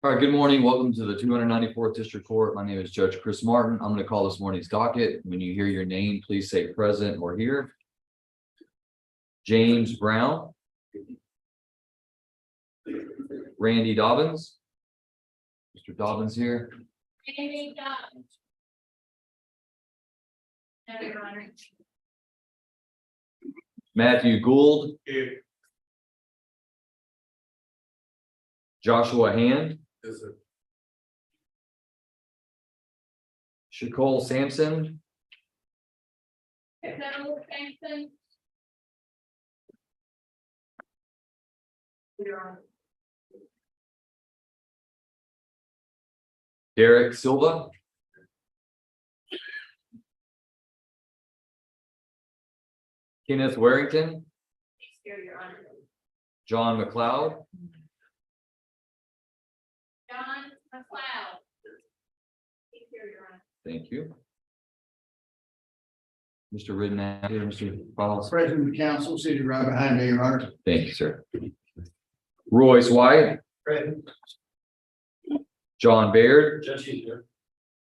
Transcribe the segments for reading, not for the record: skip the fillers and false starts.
All right, good morning. Welcome to the 294th District Court. My name is Judge Chris Martin. I'm going to call this morning's docket. When you hear your name, please say present or here. James Brown. Randy Dobbins. Mr. Dobbins here. Amy Dobbins. No, Your Honor. Matthew Gould. Here. Joshua Hand. Yes, sir. Shacole Sampson. Nicole Sampson. Your Honor. Derek Silva. Kenneth Warrington. Here, Your Honor. John McLeod. John McLeod. Here, Your Honor. Thank you. Mr. Ridden here, Mr. Follows. President of the council, seated right behind me, Your Honor. Thank you, sir. Royce White. Present. John Baird. Judge here.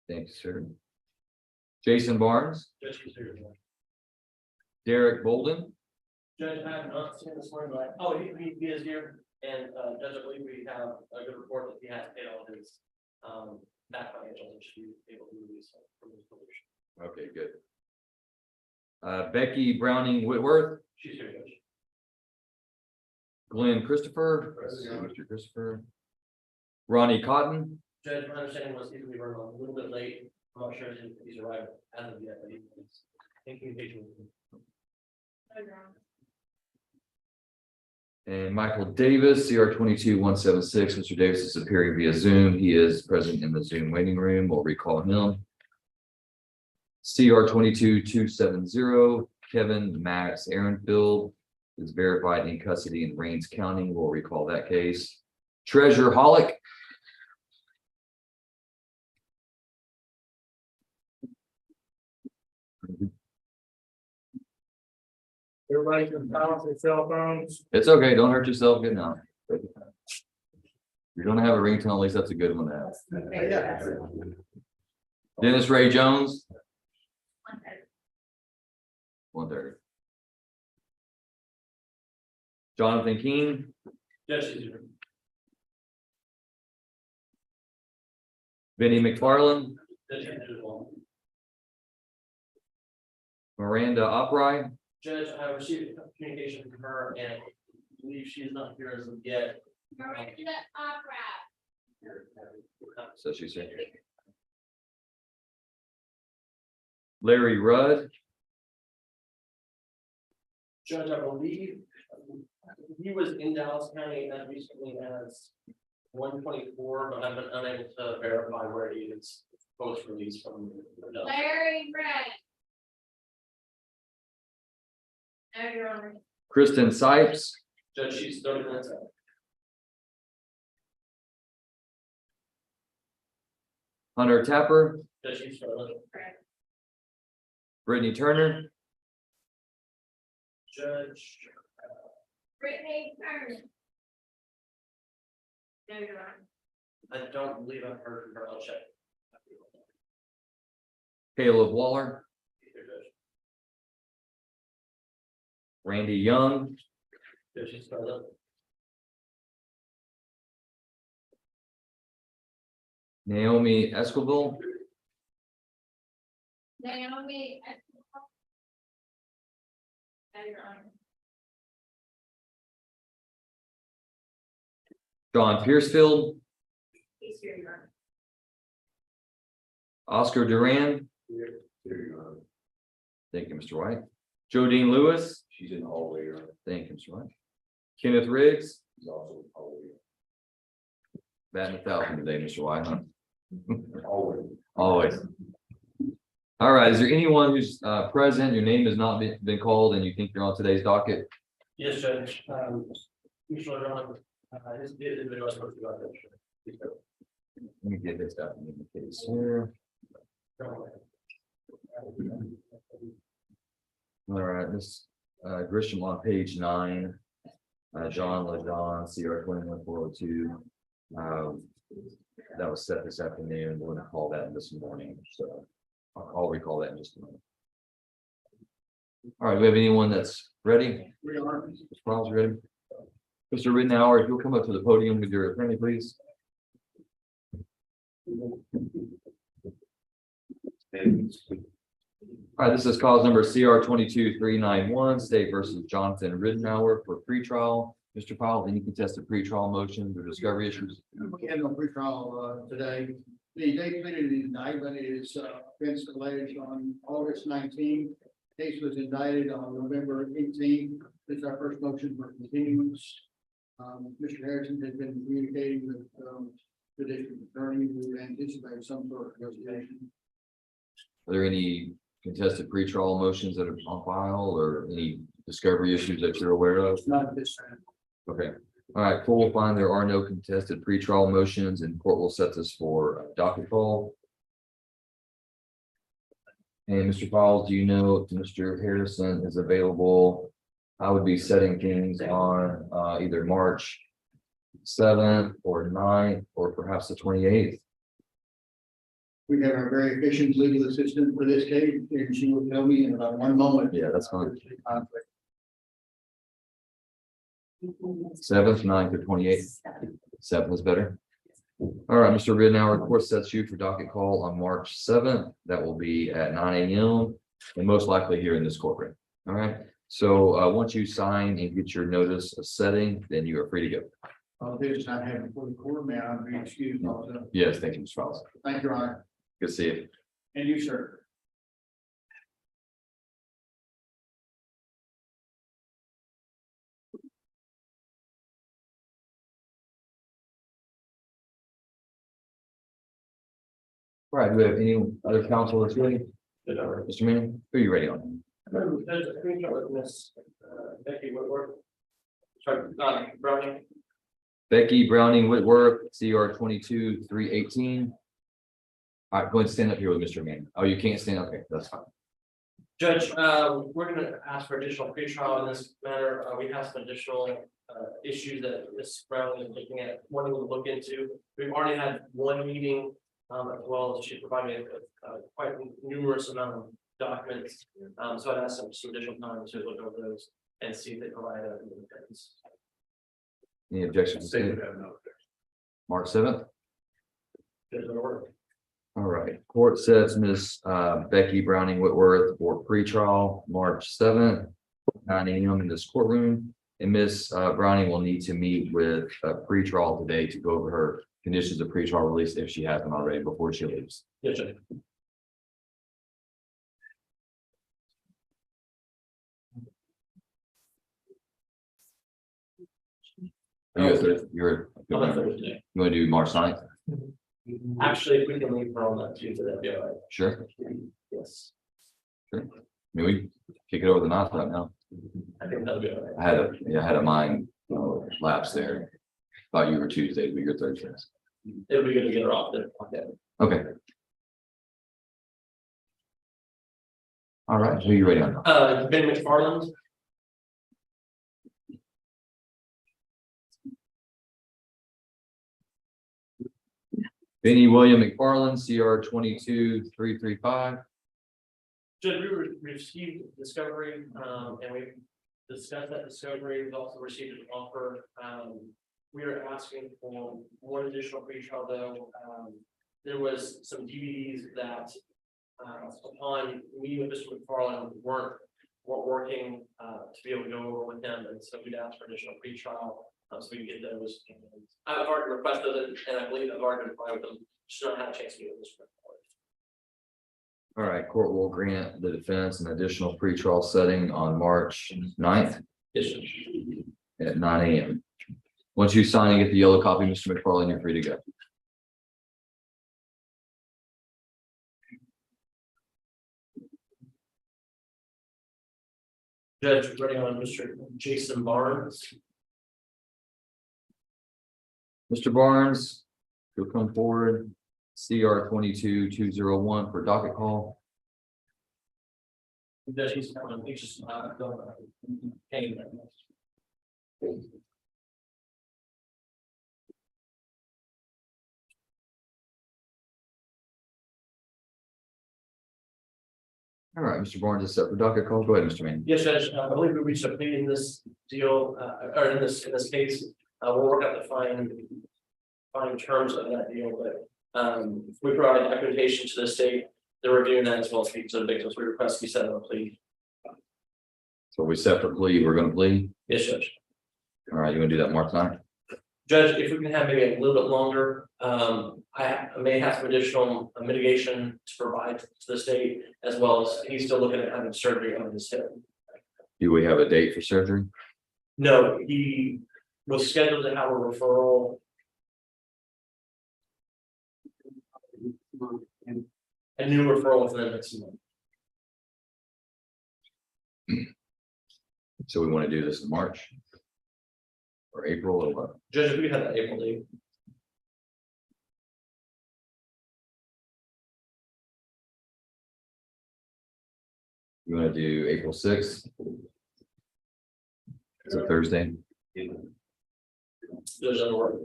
Thank you, sir. Jason Barnes. Judge here. Derek Bolden. Judge, I have not seen this morning, but he is here, and Judge, I believe we have a good report that he has paid all of his back financials and should be able to release from his probation. Okay, good. Becky Browning Whitworth. She's here, Judge. Glenn Christopher. Present. Mr. Christopher. Ronnie Cotton. Judge, my understanding was he was running a little bit late. I'm not sure if he's arrived as of yet, but he's in communication with him. No, Your Honor. And Michael Davis, CR 22176. Mr. Davis is appearing via Zoom. He is present in the Zoom waiting room. We'll recall him. CR 22270. Kevin Max Aaronfield is verified in custody in Rains County. We'll recall that case. Treasurer Hollick. Everybody can balance their cell phones. It's okay. Don't hurt yourself. Good now. You're gonna have a ringtone. At least that's a good one to have. Dennis Ray Jones. 1:30. Jonathan King. Judge is here. Vinnie McFarland. Judge is here as well. Miranda Upright. Judge, I received communication from her and I believe she is not here as of yet. Miranda Upright. So she said. Larry Rudd. Judge, I believe he was in Dallas County as recently as 124, but I've been unable to verify where he is post release from. Larry Red. No, Your Honor. Kristen Sipes. Judge, she's 30 minutes out. Hunter Tapper. Judge, she's struggling. Brittany Turner. Judge, Brittany Turner. No, Your Honor. I don't believe I've heard from her. I'll check. Caleb Waller. Here, Judge. Randy Young. Judge, she's struggling. Naomi Esquivel. Naomi. No, Your Honor. John Piercefield. He's here, Your Honor. Oscar Duran. Thank you, Mr. White. Jodine Lewis. She's in the hallway. Thank you, Mr. White. Kenneth Riggs. She's also in the hallway. Batting 1,000 today, Mr. White, huh? Always. Always. All right, is there anyone who's present, your name has not been called and you think you're on today's docket? Yes, Judge. Usually around, his individual is supposed to go out there. Let me get this up in the case here. All right, this Grisham on page 9. John LeJohn, CR 21402. That was set this afternoon. We're gonna call that this morning, so I'll recall that in just a moment. All right, we have anyone that's ready? We are. Mr. Powell's ready. Mr. Rittenhour, if you'll come up to the podium with your attorney, please. All right, this is cause number CR 22391, State versus Jonathan Rittenhour for pretrial. Mr. Powell, any contested pretrial motions or discovery issues? We had no pretrial today. The date pleaded in the indictment is offense alleged on August 19th. Case was indicted on November 18th. This is our first motion for continuance. Mr. Harrison has been communicating with the district attorney. We anticipate some sort of investigation. Are there any contested pretrial motions that are on file or any discovery issues that you're aware of? Not at this time. Okay, all right, court will find there are no contested pretrial motions and court will set this for docket call. And Mr. Powell, do you know if Mr. Harrison is available? I would be setting things on either March 7th or 9th or perhaps the 28th. We have our very efficient legal assistant for this case, and she will tell me in about one moment. Yeah, that's fine. 7th, 9th, or 28th. 7th is better. All right, Mr. Rittenhour, court sets you for docket call on March 7th. That will be at 9 a.m. and most likely here in this courtroom. All right. So once you sign and get your notice of setting, then you are free to go. This is not having for the court, may I be excused also? Yes, thank you, Mr. Fowles. Thank you, Your Honor. Good to see you. And you, sir. All right, do we have any other counsel that's ready? Mr. Manning, who are you ready on? There's a screenshot of Miss Becky Whitworth. Sorry, Browning. Becky Browning Whitworth, CR 22318. All right, go ahead and stand up here with Mr. Manning. Oh, you can't stand? Okay, that's fine. Judge, we're gonna ask for additional pretrial in this matter. We have some additional issues that Ms. Browning is looking at, wanting to look into. We've already had one meeting, as well as she provided quite numerous amount of documents. So I'd ask some additional time to look over those and see if they provide a defense. Any objections? March 7th. There's an order. All right, court sets Miss Becky Browning Whitworth for pretrial March 7th, 9 a.m. in this courtroom. And Miss Browning will need to meet with pretrial today to go over her conditions of pretrial release if she hasn't already before she leaves. Yes, Judge. You I'll let her today. want to do March 9th? Actually, if we can leave her on that Tuesday, that'd be all right. Sure. Yes, I mean, we kick it over the ninth right now. I think that'll be all right. I had a mind lapse there. Thought you were Tuesday, but you're Thursday. It'll be good to get her off there. Okay. All right, who are you ready on? Ben McFarland. Benny William McFarland, CR 22335. Judge, we received discovery, and we discussed that discovery. We've also received an offer. We are asking for one additional pretrial though. There was some DVDs that, upon meeting with Mr. McFarland, weren't working to be able to go over with them, and so we'd ask for additional pretrial. So we can get those. I've already requested it, and I believe I've already applied with them. Just not had a chance to meet with this. All right, court will grant the defense an additional pretrial setting on March 9th Yes, Judge. at 9 a.m. Once you sign and get the yellow copy, Mr. McFarland, you're free to go. Judge, ready on Mr. Jason Barnes. Mr. Barnes, you'll come forward. CR 22201 for docket call. Judge, he's just hanging there. All right, Mr. Barnes is set for docket call. Go ahead, Mr. Manning. Yes, Judge, I believe we reached a plea in this deal, or in this case, we'll work out the fine terms of that deal, but. We provide documentation to the state, they're reviewing that as well as speak to the victims, we request to be set on a plea. So we set for plea, we're gonna plea. Yes, Judge. All right, you wanna do that March 9th? Judge, if we can have maybe a little bit longer, I may have some additional mitigation to provide to the state, as well as he's still looking at having surgery on his hip. Do we have a date for surgery? No, he was scheduled to have a referral. A new referral within the next month. So we wanna do this in March? Or April or what? Judge, if we had that April date, You wanna do April 6th? It's a Thursday. there's other work.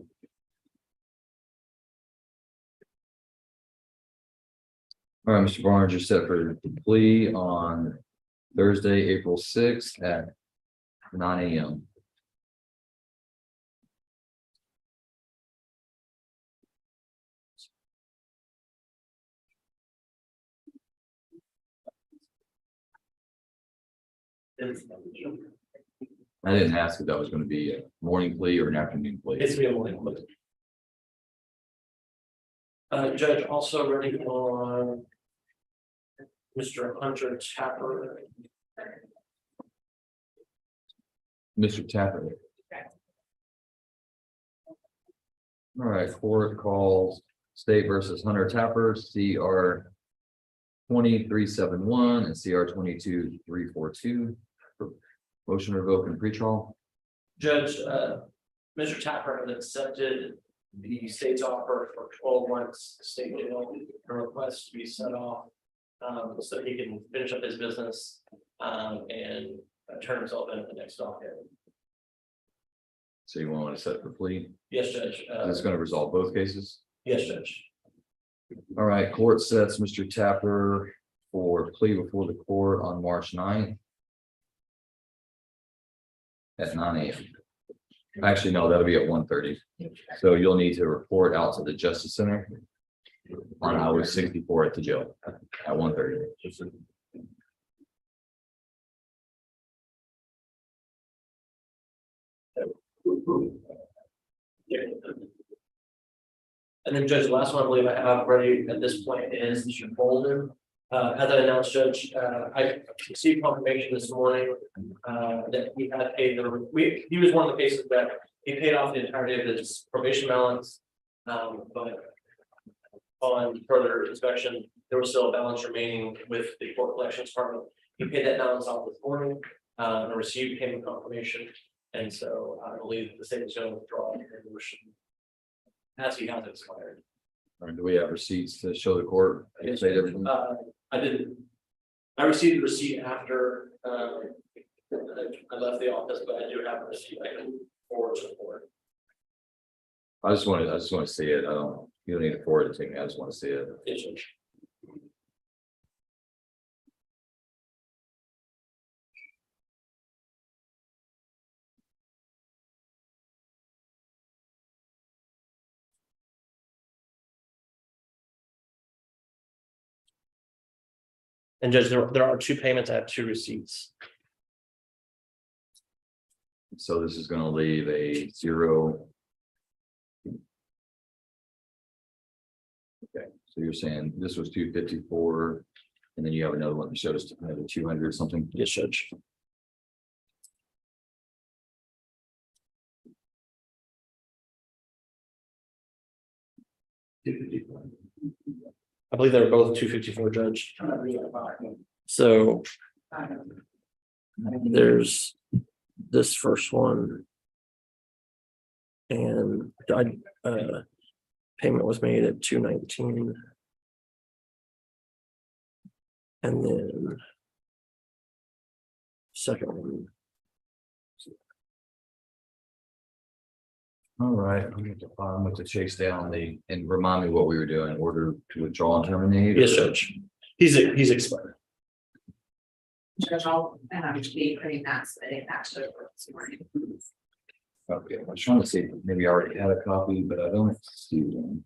All right, Mr. Barnes, you're set for plea on Thursday, April 6th at 9 a.m. I didn't ask if that was gonna be a morning plea or an afternoon plea. It's be a morning. Judge, also ready on. Mr. Hunter Tapper. Mr. Tapper. All right, court calls State versus Hunter Tapper, CR 2371 and CR 22342. Motion to revoke and pretrial. Judge, Mr. Tapper has accepted the state's offer for 12 months state jail, a request to be set off. So he can finish up his business, and turn himself in at the next docket. So you want to set it for plea? Yes, Judge. That's going to resolve both cases. Yes, Judge. All right, court sets Mr. Tapper for plea before the court on March 9th. At 9 a.m. Actually, no, that'll be at 1:30. So you'll need to report out to the Justice Center on Highway 64 at the jail at 1:30. And then, Judge, the last one I believe I have ready at this point is Mr. Bolden. As I announced, Judge, I received confirmation this morning that he had paid he was one of the cases that he paid off the entirety of his probation balance. But on further inspection, there was still a balance remaining with the court collections department. He paid that balance off this morning and received payment confirmation. And so I believe the state is going to withdraw the resolution as he has expired. Or do we have receipts to show the court? Yes, Say everything? I didn't. I received the receipt after I left the office, but I do have a receipt I can forward to the board. I just want to see it. You don't need to forward it to me. I just want to see it. Yes, Judge. And Judge, there are two payments. I have two receipts. So this is going to leave a 0. Okay, so you're saying this was 254, and then you have another one that showed us another 200 something. Yes, Judge. I believe they were both 254, Judge. So there's this first one. And payment was made at 219. And then second one. All right, I'm going to chase down and remind me what we were doing in order to withdraw and terminate. Yes, Judge. He's expired. Judge, I'll be putting that, submitting that to the court this morning. Okay, I was trying to see, if maybe I already had a copy, but I don't see one.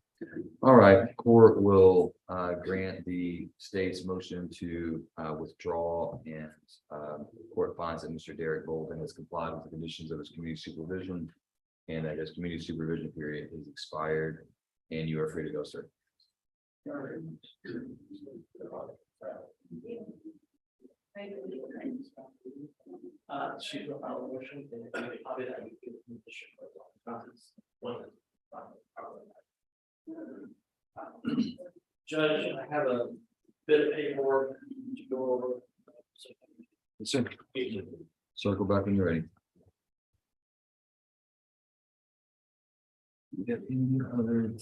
All right, court will grant the state's motion to withdraw, and court finds that Mr. Derek Bolden has complied with the conditions of his community supervision, and that his community supervision period is expired, and you are free to go, sir. She's a final motion. And I'll be that. Judge, I have a bit of paperwork to go over. Yes, sir. Circle back when you're ready. You got any other?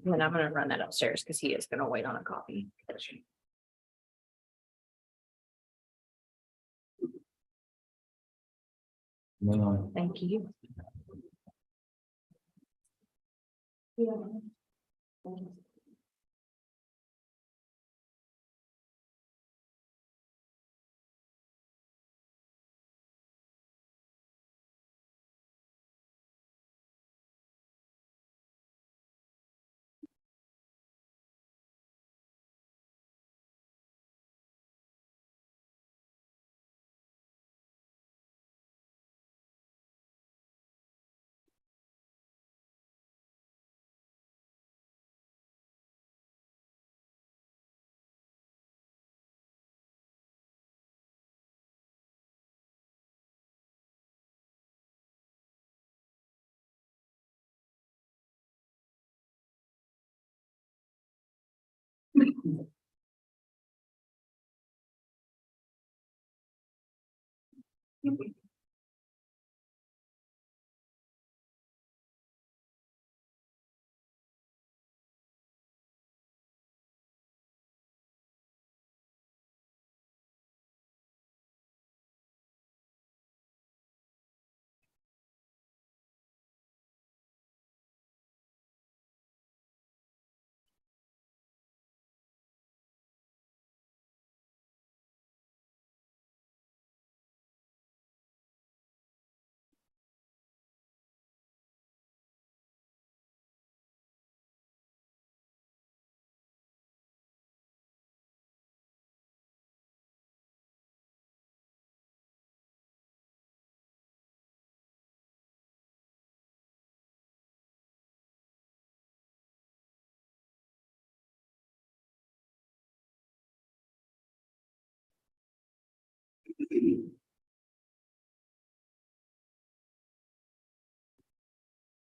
And I'm gonna run that upstairs because he is gonna wait on a copy. No, Thank you.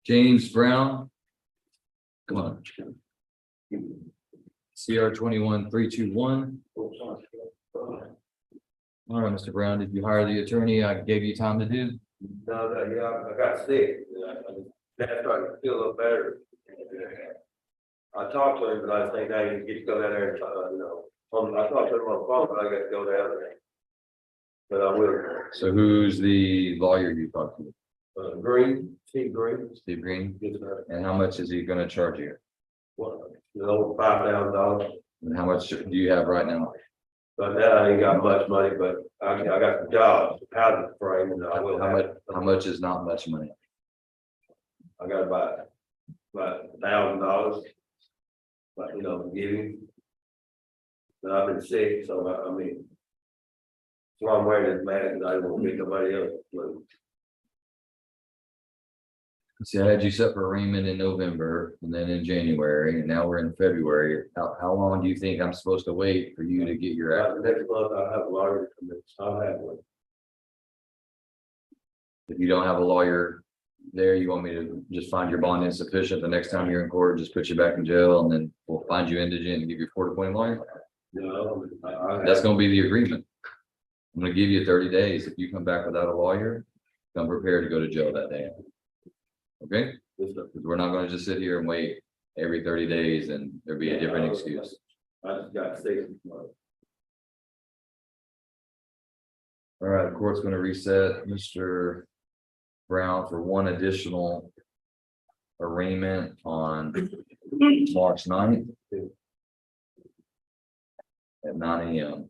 James Brown. Come on. CR 21-321. All right, Mr. Brown, did you hire the attorney I gave you time to do? No, yeah, I got sick. That's starting to feel a little better. I talked to him, but I think I need to get to go down there and, I talked to him on the phone, but I got to go down there. But I will. So who's the lawyer you talked to? Green, Steve Green. Steve Green? Yes, sir. And how much is he gonna charge you? What, $5,000. And how much do you have right now? But now I ain't got much money, but I got some jobs, housing frame, and I will have. How much is not much money? I got about $1,000. But, you know, giving. But I've been sick, so I mean. So I'm wearing this mask and I don't want to make nobody else. Look. See, I had you set for arraignment in November and then in January, and now we're in February. How long do you think I'm supposed to wait for you to get your act? Next month I'll have a lawyer come in. I'll have one. If you don't have a lawyer there, you want me to just find your bond insufficient the next time you're in court, just put you back in jail, and then we'll find you indigent and give you a court-appointed lawyer? No, I That's gonna be the agreement. I'm gonna give you 30 days. If you come back without a lawyer, come prepared to go to jail that day. Okay? Because we're not gonna just sit here and wait every 30 days and there'll be a different excuse. I just got sick. All right, the court's gonna reset Mr. Brown for one additional arraignment on March 9th at 9 AM.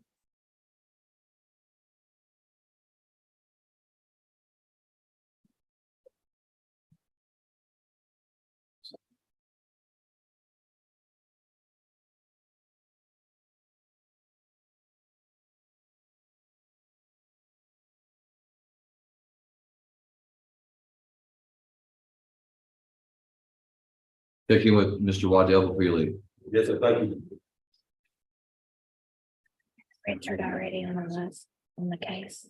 Picking with Mr. Waddell before you leave. Yes, sir, thank you. Richard already on the list, on the case.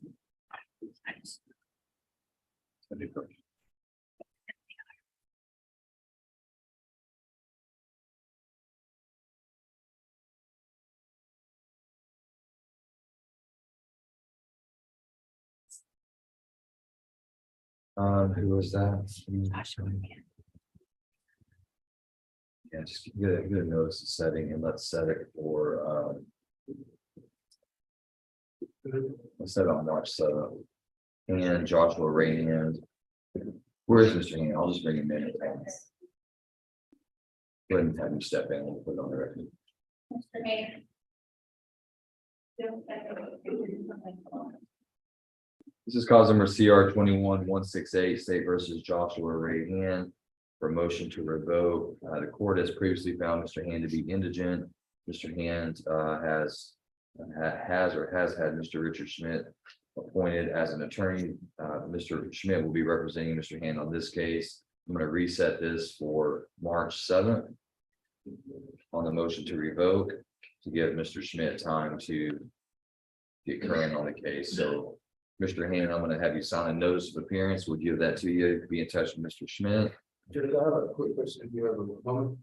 Who was that? Yeah, just get a notice of setting and let's set it for, let's set it on March 7th. And Joshua Rayhand. Where is Mr. Hand? I'll just bring him in. Go ahead and have him step in and put it on the record. Mr. Mayor. This is cause number CR 21-168, State versus Joshua Rayhand. For motion to revoke, the court has previously found Mr. Hand to be indigent. Mr. Hand has had Mr. Richard Schmidt appointed as an attorney. Mr. Schmidt will be representing Mr. Hand on this case. I'm going to reset this for March 7th on the motion to revoke to give Mr. Schmidt time to get current on the case. So, Mr. Hand, I'm going to have you sign a notice of appearance. We'll give that to you. Be in touch with Mr. Schmidt. Judge, I have a quick question if you have a moment.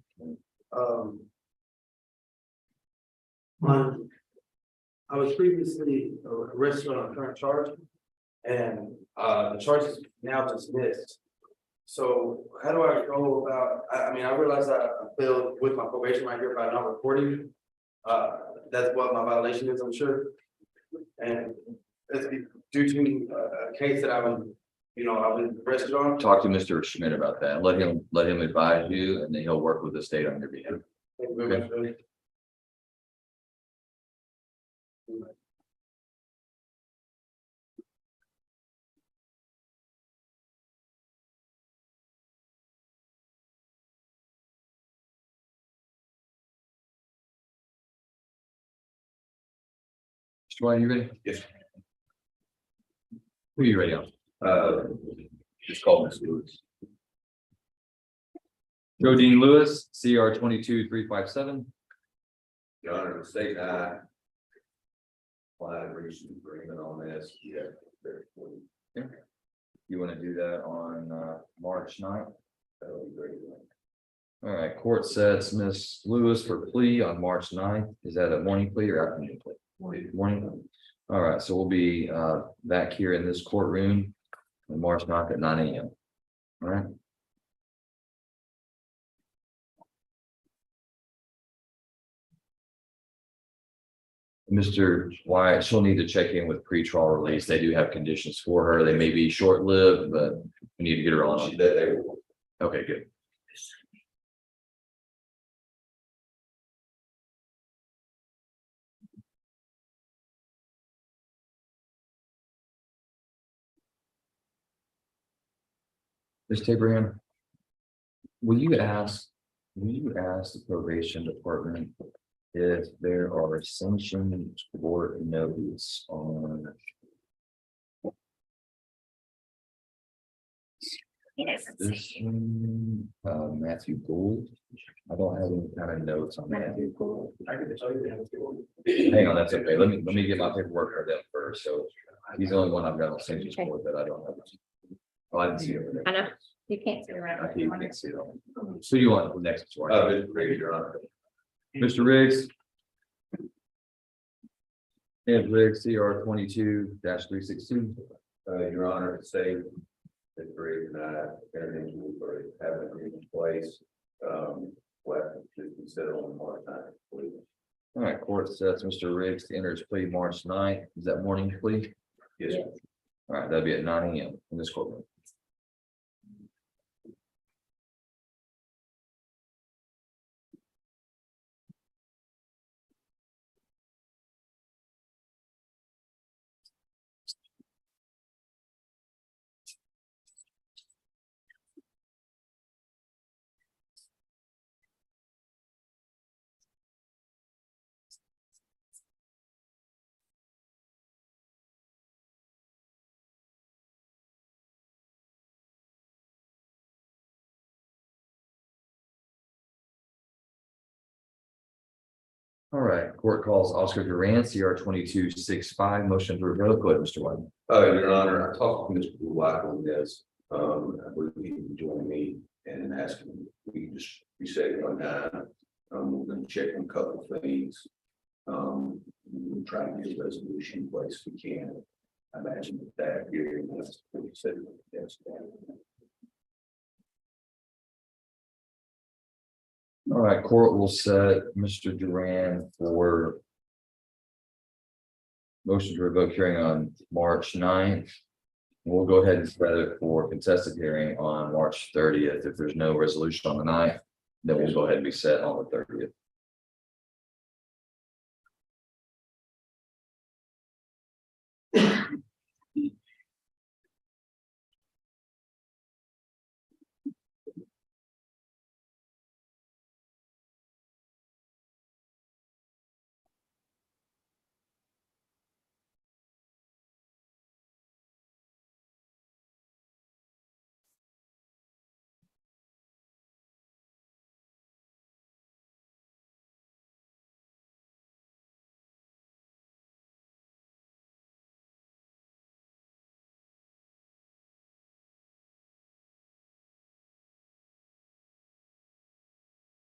I was previously arrested on a current charge. And the charge is now dismissed. So how do I go about, I mean, I realize I failed with my probation right here by not reporting. That's what my violation is, I'm sure. And it's due to a case that I was arrested on. Talk to Mr. Schmidt about that. Let him advise you, and then he'll work with the state on your behalf. Thank you very much, Billy. Mr. White, you ready? Yes. Who are you ready on? Just call Ms. Lewis. Joe Dean Lewis, CR 22-357. Your Honor, the state and I. Well, I reached an agreement on this. Yeah. You want to do that on March 9th? That would be great. All right, court sets Ms. Lewis for plea on March 9th. Is that a morning plea or afternoon plea? Morning. All right, so we'll be back here in this courtroom on March 9th at 9 AM. All right. Mr. Wyatt, she'll need to check in with pretrial release. They do have conditions for her. They may be short-lived, but we need to get her on. Okay, good. Mr. Abraham, will you ask the probation department if there are sanctions or notice on Yes. this one, Matthew Gould? I don't have any kind of notes on Matthew Gould. I can tell you that. Hang on, that's okay. Let me get my paperwork for them first. So he's the only one I've got on sanctions for that I don't have. Oh, I didn't see it over I there. know, you can't see around. I can't see it on. So you want the next one? Mr. Riggs, Your Honor. Mr. Riggs. And Riggs, CR 22-316. Your Honor, say that Greg and I, everything we have in place, what to consider on March 9th, please. All right, court sets Mr. Riggs to enter his plea March 9th. Is that morning plea? Yes, sir. All right, that'll be at 9 AM in this courtroom. All right, court calls Oscar Duran, CR 2265, motion to revoke. Go ahead, Mr. White. Your Honor, I talked to Mr. White on this, I believe he can join me and ask him, we can just reset it on time. We're gonna check on a couple of things. We'll try to get a resolution in place if we can. I imagine that hearing that's what he said. Yes. All right, court will set Mr. Duran for motion to revoke hearing on March 9th. We'll go ahead and set it for contested hearing on March 30th. If there's no resolution on the 9th, then we'll go ahead and be set on the 30th.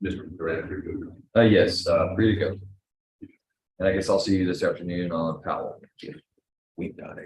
Mr. Director. Yes, free to go. And I guess I'll see you this afternoon on Powell. We got a,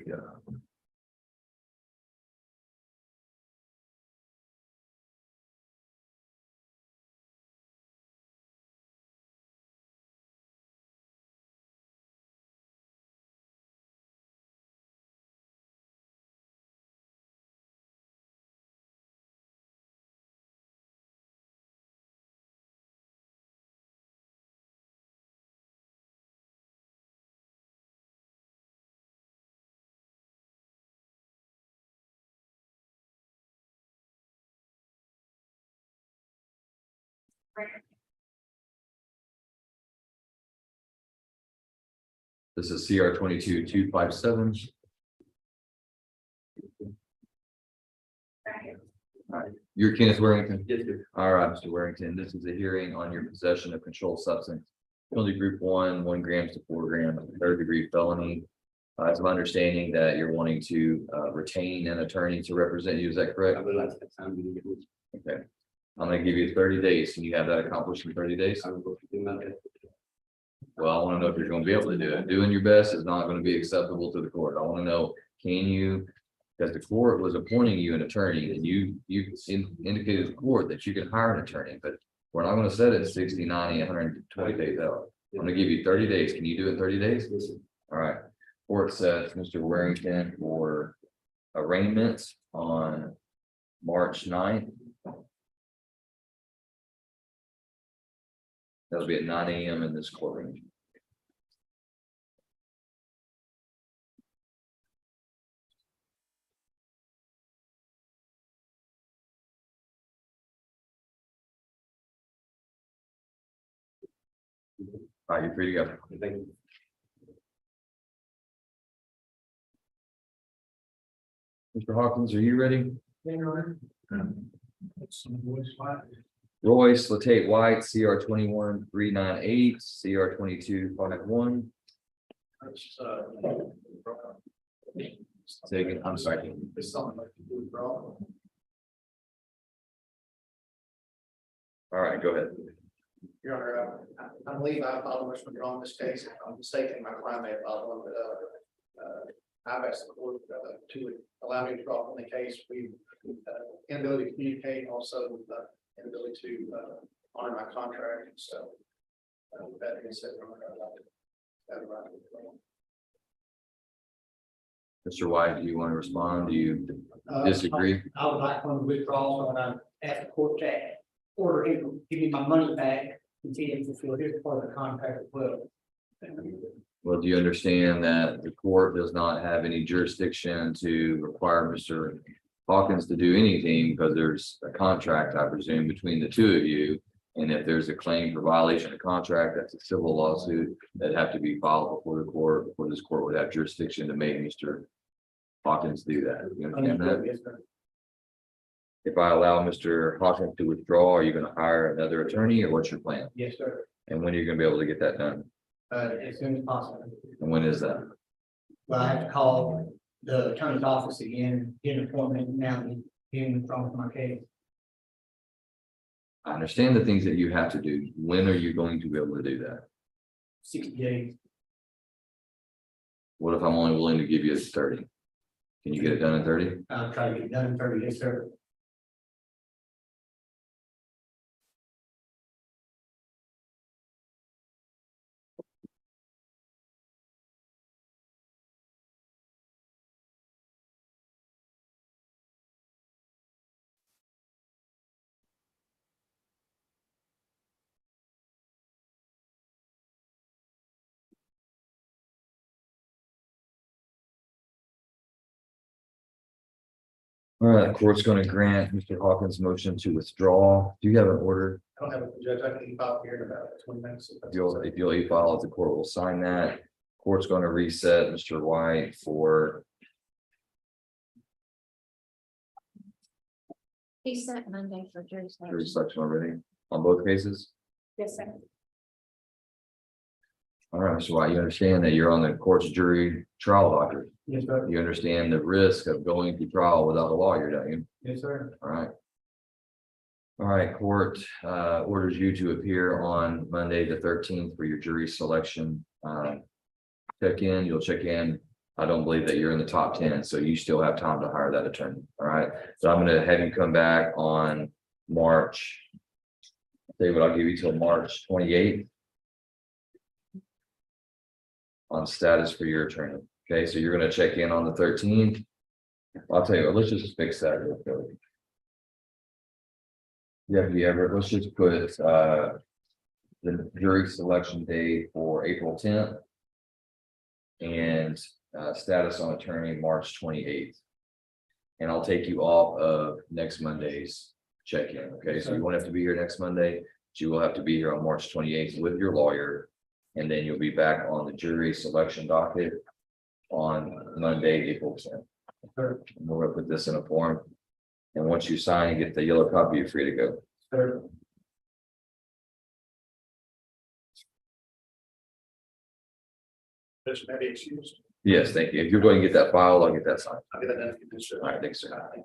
this is CR 22-257. All right, you're Kenneth Warrington. Yes, sir. All right, Mr. Warrington, this is a hearing on your possession of controlled substance. Penalty group 1 grams to 4 grams, third degree felony. It's my understanding that you're wanting to retain an attorney to represent you. Is that correct? I realize that time we didn't get. Okay. I'm gonna give you 30 days. Can you have that accomplished in 30 days? I will go do my best. Well, I want to know if you're going to be able to do it. Doing your best is not going to be acceptable to the court. I want to know, can you? Because the court was appointing you an attorney and you indicated to the court that you can hire an attorney, but we're not going to set it 60, 90, 120 days out. I'm going to give you 30 days. Can you do it in 30 days? Yes, sir. All right. Court sets Mr. Warrington for arraignment on March 9th. That'll be at 9 AM in this courtroom. All right, you're free to go. Thank you. Mr. Hawkins, are you ready? Royce Latate White, CR 21398, CR 2251. Say again, I'm sorry. All right, go ahead. Your Honor, I believe I filed a motion to withdraw in this case. If I'm mistaken, my client may have filed one, but I've asked the court to allow me to withdraw from the case. We inability to communicate, also inability to honor my contract, so with that being said, Your Honor, I'd like to have a right to withdraw. Mr. White, do you want to respond? Do you disagree? I would like one to withdraw, so when I ask the court to order him to give me my money back, continue to fulfill his part of the contract as well. Well, do you understand that the court does not have any jurisdiction to require Mr. Hawkins to do anything because there's a contract, I presume, between the two of you? And if there's a claim for violation of contract, that's a civil lawsuit that have to be filed before the court, before this court would have jurisdiction to make Mr. Hawkins do that. You understand that? Yes, sir. If I allow Mr. Hawkins to withdraw, are you going to hire another attorney or what's your plan? Yes, sir. And when are you going to be able to get that done? As soon as possible. And when is that? Well, I have to call the attorney's office again, get an appointment now, getting from my case. I understand the things that you have to do. When are you going to be able to do that? 60 days. What if I'm only willing to give you 30? Can you get it done in 30? I'll try to get it done in 30 days, sir. All right, the court's going to grant Mr. Hawkins' motion to withdraw. Do you have an order? I don't have a judge, I can file here in about 20 minutes. If you'll e-file it, the court will sign that. Court's going to reset Mr. White for He sent Monday for jury jury selection. selection already on both cases. Yes, sir. All right, Mr. White, you understand that you're on the court's jury trial docket. Yes, sir. You understand the risk of going to trial without a lawyer, don't you? Yes, sir. All right. All right, court orders you to appear on Monday, the 13th for your jury selection. Check in, you'll check in. I don't believe that you're in the top 10, so you still have time to hire that attorney. All right, so I'm gonna have you come back on March. David, I'll give you till March 28th. On status for your attorney. Okay, so you're gonna check in on the 13th. I'll tell you what, let's just fix that real quick. Let's just put the jury selection date for April 10th. And status on attorney March 28th. And I'll take you off of next Monday's check-in. Okay, so you won't have to be here next Monday, but you will have to be here on March 28th with your lawyer. And then you'll be back on the jury selection docket on Monday, April 10th. And we're gonna put this in a form. And once you sign and get the yellow copy, you're free to go. Sir. Judge, may I be excused? Yes, thank you. If you're going to get that file, I'll get that signed. I'll get that done. All right, thanks, sir.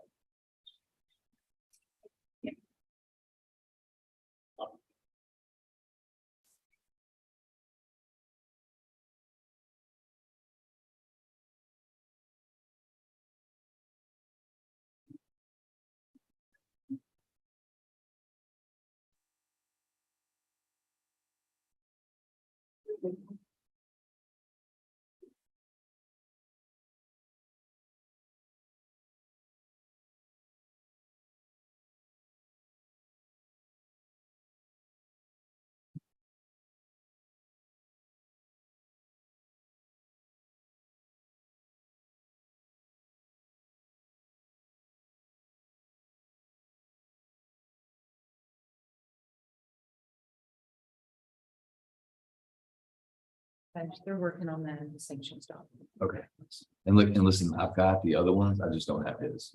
They're working on the sanctions document. Okay. And look, and listen, I've got the other ones, I just don't have his.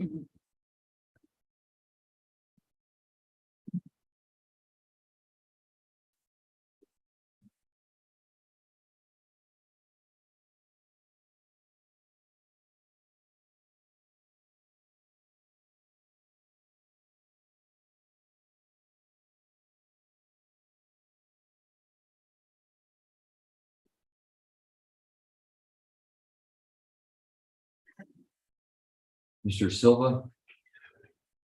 Mr. Silva?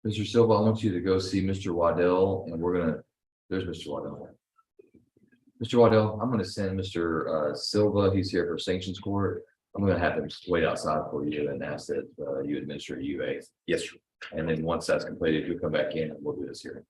Mr. Silva, I want you to go see Mr. Waddell and we're gonna, there's Mr. Waddell. Mr. Waddell, I'm gonna send Mr. Silva, he's here for sanctions court. I'm gonna have him wait outside for you and ask that you administer a UA. Yes, sir. And then once that's completed, you'll come back in and we'll do this hearing.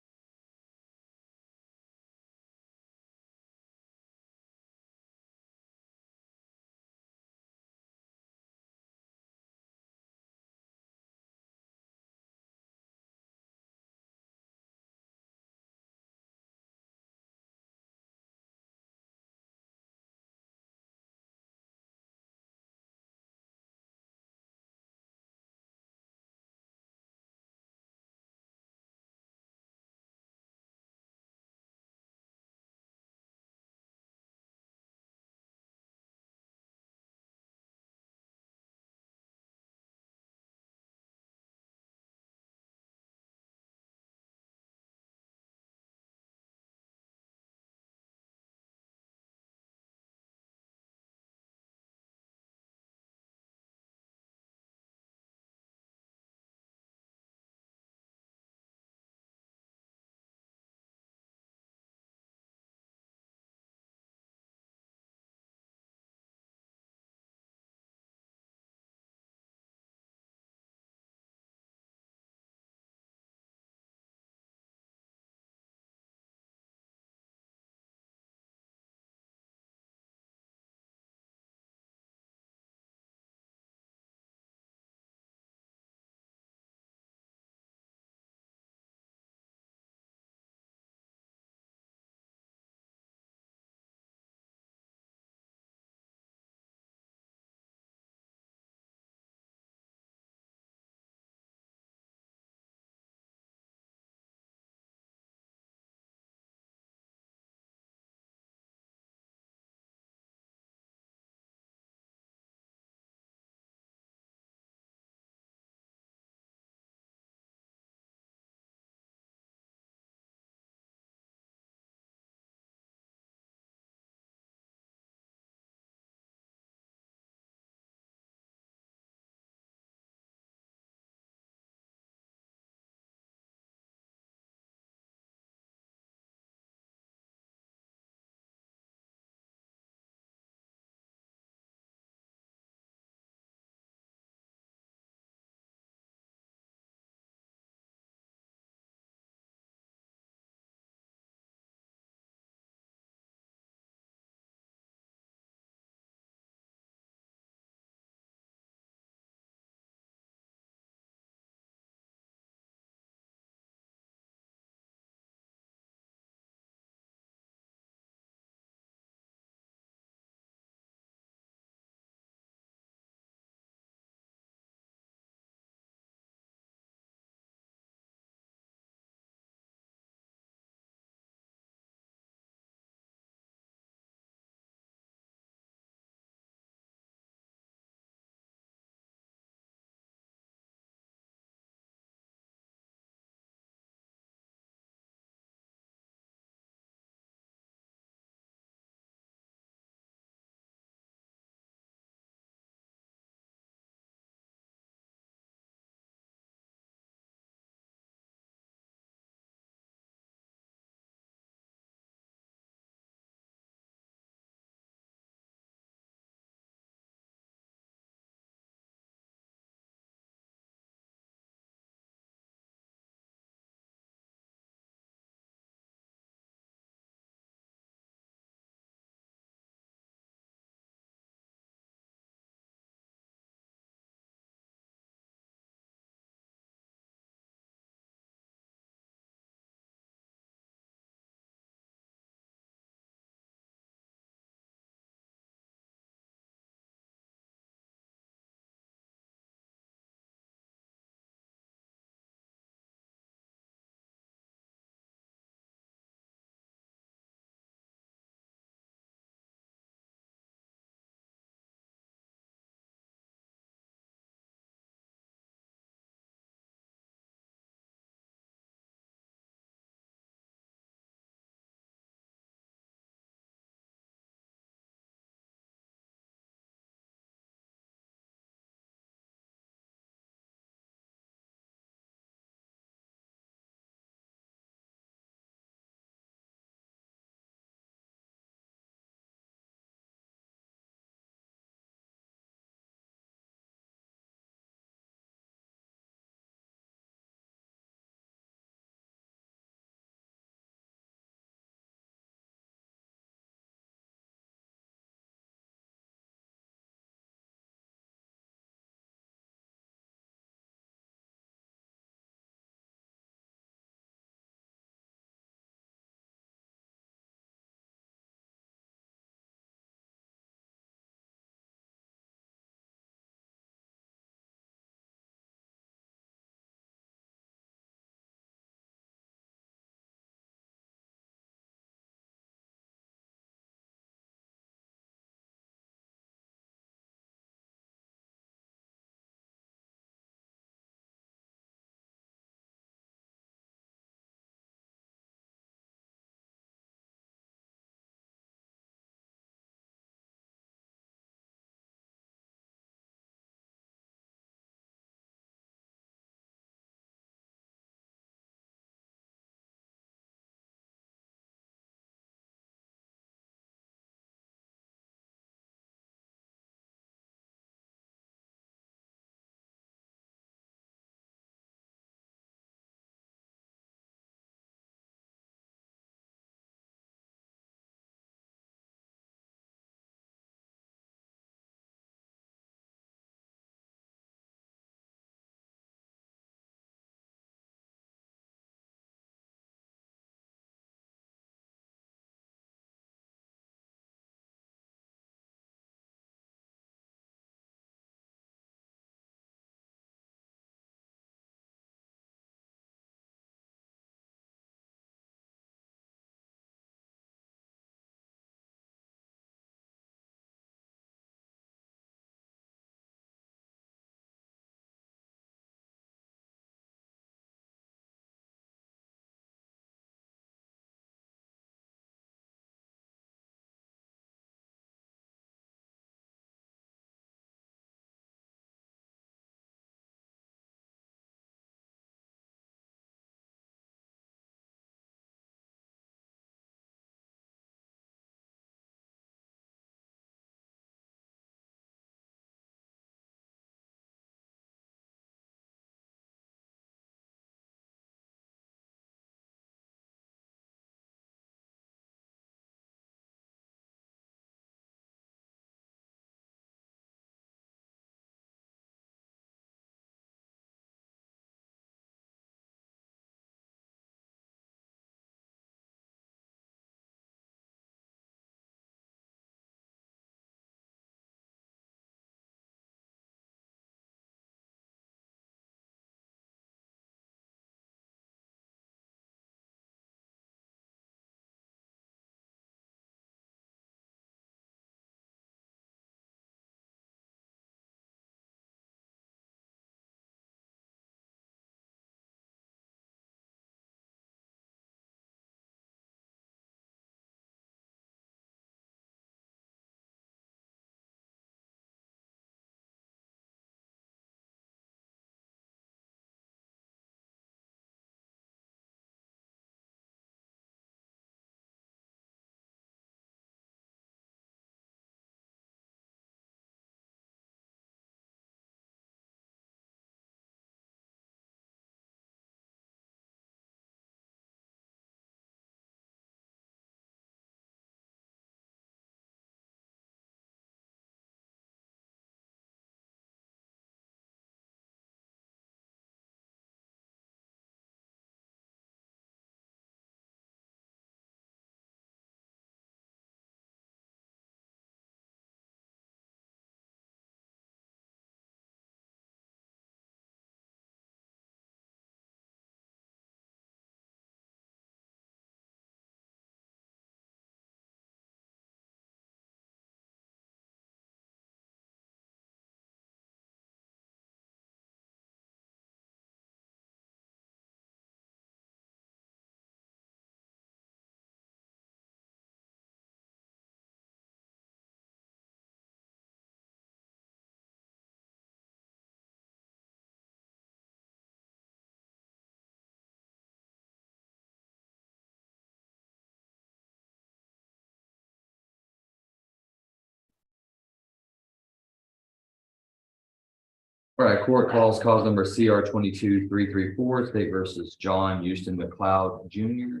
All right, court calls cause number CR 22-334, State versus John Houston McLeod Jr.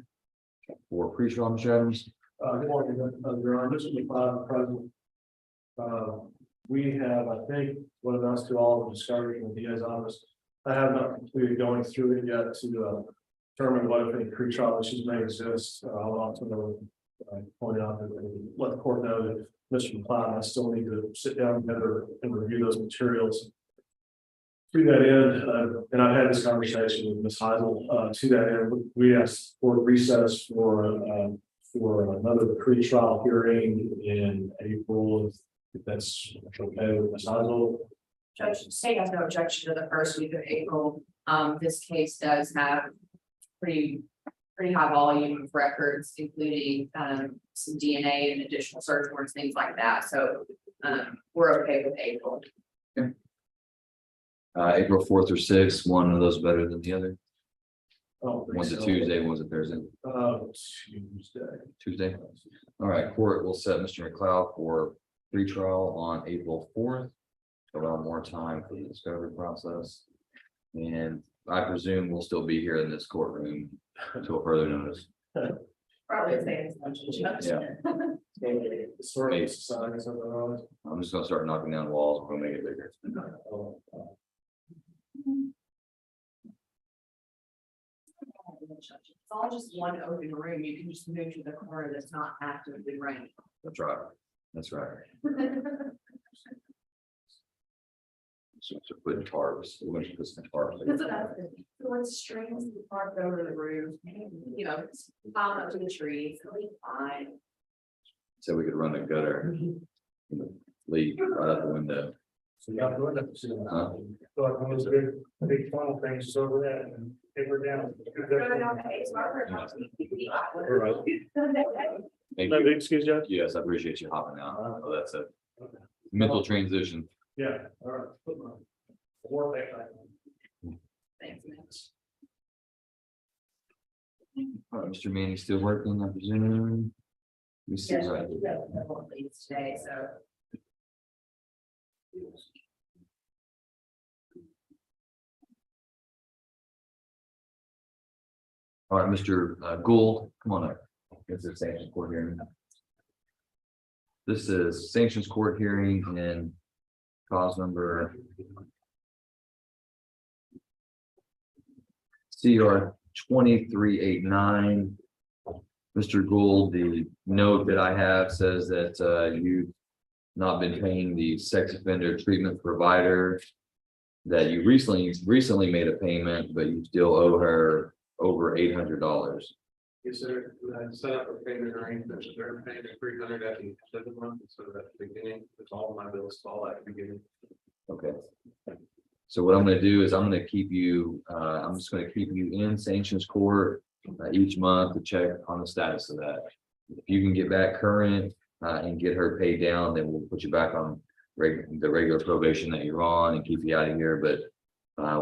For pretrial, Mr. Adams. Good morning, Your Honor, Mr. McLeod, present. We have, I think, what amounts to all the discovery with the DA's office. I have not completed going through it yet to determine what if any pretrial issues may exist. I'll also point out that let the court know that Mr. McLeod and I still need to sit down together and review those materials. To that end, and I've had this conversation with Ms. Heisel, to that end, we asked for recess for another pretrial hearing in April, if that's okay with Ms. Heisel. Judge, state has no objection to the first week of April. This case does have pretty high volume of records, including some DNA and additional search warrants, things like that. So we're okay with April. April 4th or 6th, one of those better than the other. Oh, One's a Tuesday, one's a Thursday. Tuesday. All right, court will set Mr. McLeod for pretrial on April 4th. Allow more time for the discovery process. And I presume we'll still be here in this courtroom until further notice. Probably the same as much as Judge. Yeah. Sorry, society, something wrong. I'm just gonna start knocking down walls. We're gonna make it bigger. It's all just one open room. You can just move to the corner that's not actively running. That's right. That's right. So we're putting tarps. We're going to put some tarps. That's what I was thinking. So let's strings the park over the roof, you know, pile up to the trees, it'll be fine. So we could run a gutter. Leak right out the window. So y'all doing that. Huh? So I was big funnel things over that and they were down. Thank you. Excuse you. Yes, I appreciate you hopping out. Oh, that's a mental transition. Yeah, all right. Put my war back. Thanks, Mitch. All right, Mr. Manning still working, I presume. We see Yes, right. we have a couple of leads today, so. All right, Mr. Gould, come on up. This is sanctions court hearing. This is sanctions court hearing and cause number CR 2389. Mr. Gould, the note that I have says that you've not been paying the sex offender treatment provider, that you recently made a payment, but you still owe her over $800. Yes, sir. I set up a payment arrangement, they're paying $300 at the end of the month instead of at the beginning, it's all my bills fall at the beginning. Okay. So what I'm gonna do is I'm gonna keep you, I'm just gonna keep you in sanctions court each month to check on the status of that. If you can get back current and get her paid down, then we'll put you back on the regular probation that you're on and keep you out of here. But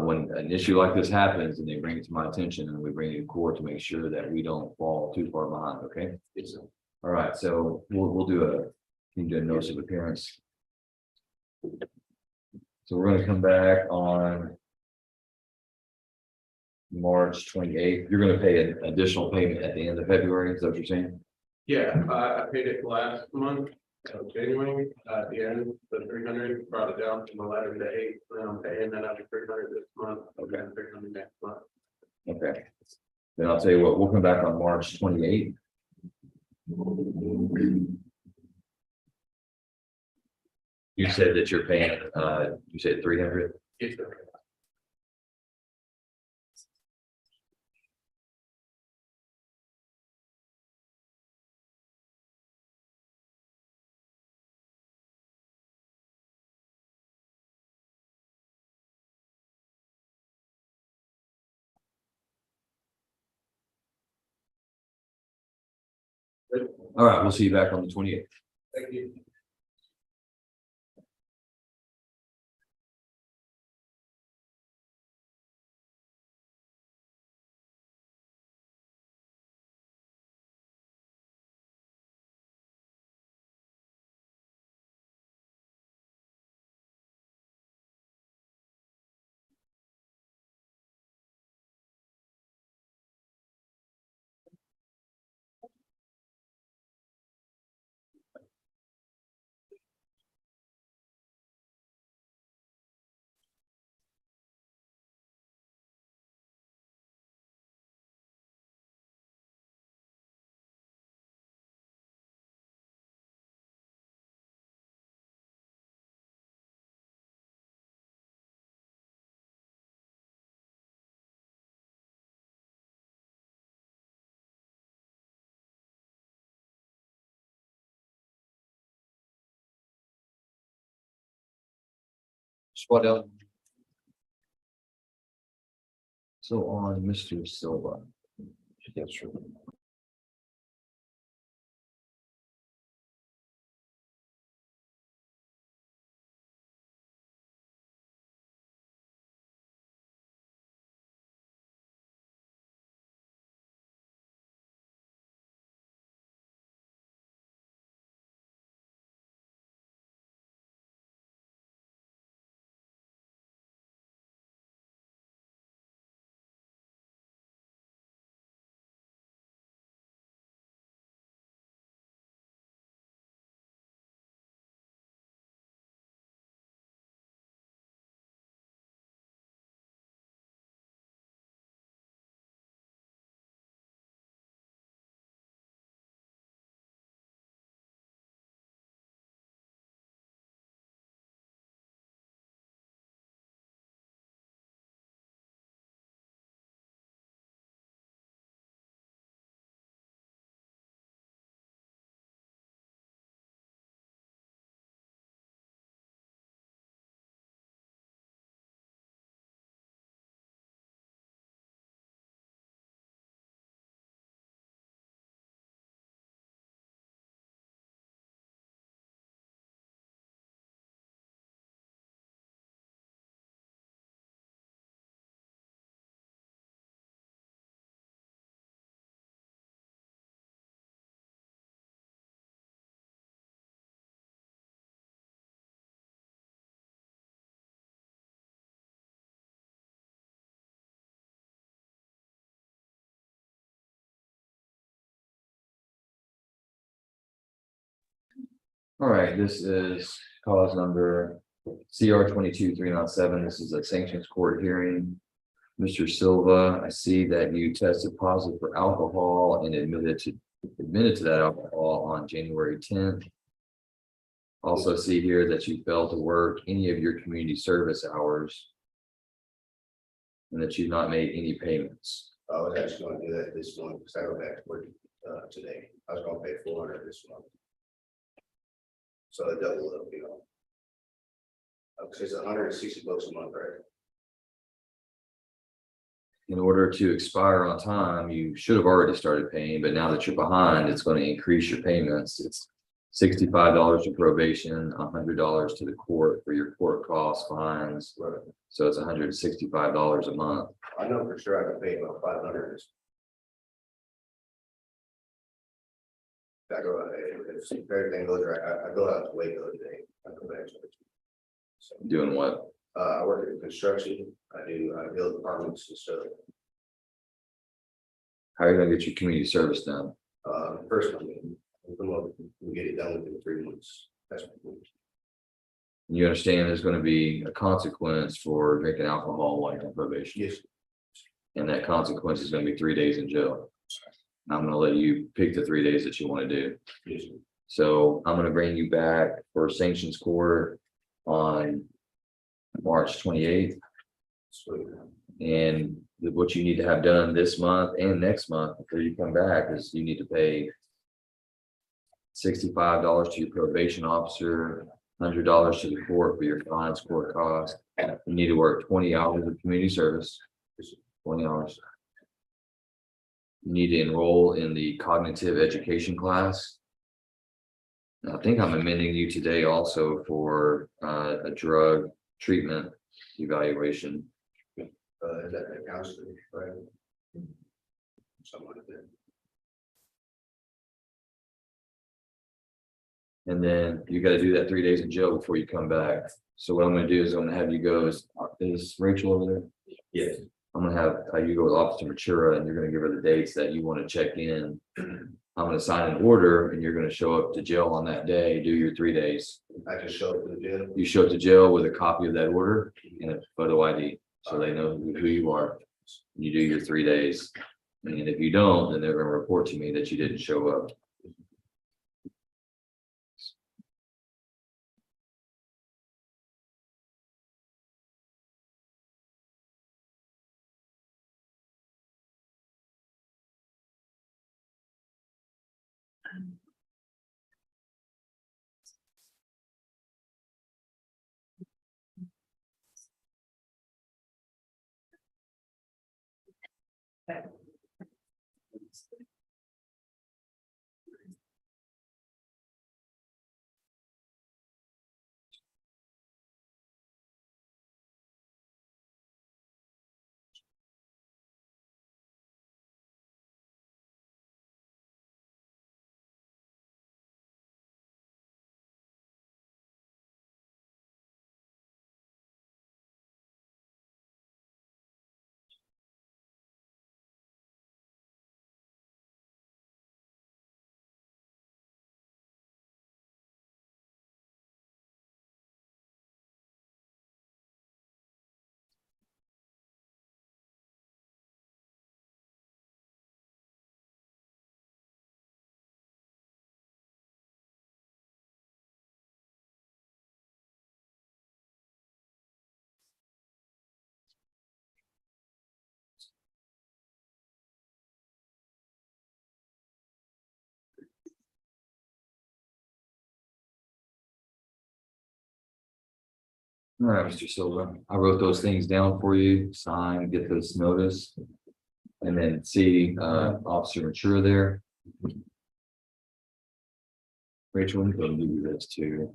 when an issue like this happens and they bring it to my attention and we bring it to court to make sure that we don't fall too far behind, okay? Yes, sir. All right, so we'll do a notice of appearance. So we're gonna come back on March 28th. You're gonna pay an additional payment at the end of February, is that what you're saying? Yeah, I paid it last month, January, at the end, the 300, brought it down to my letter date, then I'm paying that after 300 this month, okay, 300 next month. Okay. Then I'll tell you what, we'll come back on March 28th. You said that you're paying, you said 300? Yes, sir. All right, we'll see you back on the 28th. Thank you. What else? So on Mr. Silva. Yes, sure. All right, this is cause number CR 22-397. This is a sanctions court hearing. Mr. Silva, I see that you tested positive for alcohol and admitted to that alcohol on January 10th. Also see here that you failed to work any of your community service hours. And that you've not made any payments. I was actually gonna do that this month, because I go back to work today. I was gonna pay 400 this month. So it doubled up, you know. It's $160 a month, right? In order to expire on time, you should have already started paying, but now that you're behind, it's going to increase your payments. It's $65 to probation, $100 to the court for your court costs, fines. Right. So it's $165 a month. I know for sure I can pay about 500. I go, if everything goes right, I go out to Waco today. I go back to it. So, Doing what? I work in construction. I build apartments and stuff. How are you gonna get your community service done? First, we'll come up and get it done within 3 months. That's my plan. You understand there's gonna be a consequence for drinking alcohol while you're on probation. Yes. And that consequence is gonna be 3 days in jail. And I'm gonna let you pick the 3 days that you wanna do. Yes. So I'm gonna bring you back for sanctions court on March 28th. Sweet. And what you need to have done this month and next month before you come back is you need to pay $65 to your probation officer, $100 to the court for your fines, court costs. You need to work 20 hours of community service, 20 hours. You need to enroll in the cognitive education class. And I think I'm amending you today also for a drug treatment evaluation. Is that the counselor, right? Something like that. And then you gotta do that 3 days in jail before you come back. So what I'm gonna do is I'm gonna have you go, is Rachel over there? Yes. I'm gonna have you go with Officer Matura and you're gonna give her the dates that you wanna check in. I'm gonna sign an order and you're gonna show up to jail on that day, do your 3 days. I just showed up to the jail. You show up to jail with a copy of that order and a photo ID, so they know who you are. You do your 3 days. And if you don't, then they're gonna report to me that you didn't show up. All right, Mr. Silva, I wrote those things down for you, sign, get this notice. And then see, Officer Mature there. Rachel, I'm gonna give you this too.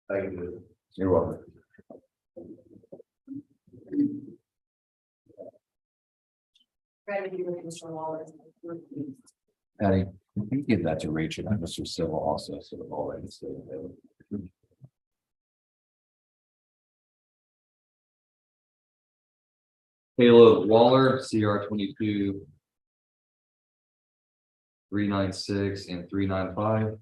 Thank you. You're welcome. Ready to do with Mr. Waller. Patty, you give that to Rachel and Mr. Silva also, so of all that. Caleb Waller, CR 22. 396 and 395.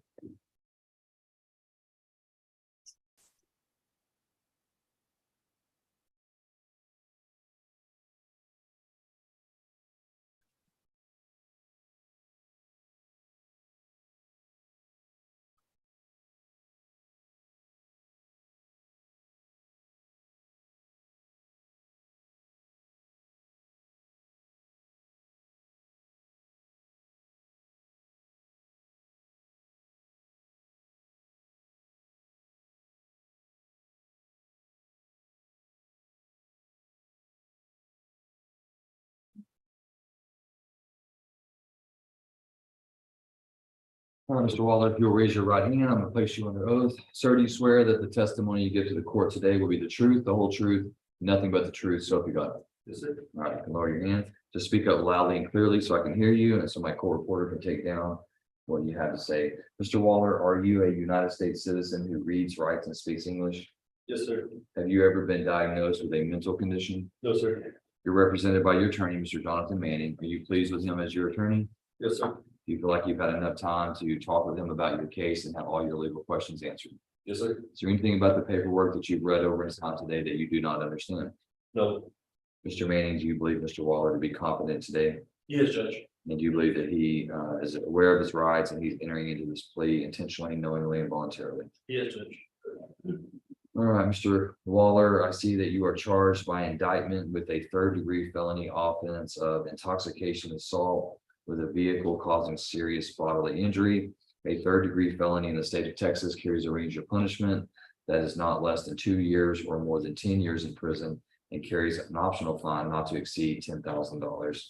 All right, Mr. Waller, if you'll raise your right hand, I'm gonna place you under oath. Sir, do you swear that the testimony you give to the court today will be the truth, the whole truth, nothing but the truth, so help you God? Yes, sir. All right, you can lower your hand. Just speak up loudly and clearly so I can hear you and so my court reporter can take down what you have to say. Mr. Waller, are you a United States citizen who reads, writes, and speaks English? Yes, sir. Have you ever been diagnosed with a mental condition? No, sir. You're represented by your attorney, Mr. Jonathan Manning. Are you pleased with him as your attorney? Yes, sir. Do you feel like you've had enough time to talk with him about your case and have all your legal questions answered? Yes, sir. Is there anything about the paperwork that you've read over in time today that you do not understand? No. Mr. Manning, do you believe Mr. Waller to be competent today? Yes, Judge. And do you believe that he is aware of his rights and he's entering into this plea intentionally, knowingly, and voluntarily? Yes, Judge. All right, Mr. Waller, I see that you are charged by indictment with a third-degree felony offense of intoxication assault with a vehicle causing serious bodily injury. A third-degree felony in the state of Texas carries a range of punishment that is not less than 2 years or more than 10 years in prison and carries an optional fine not to exceed $10,000.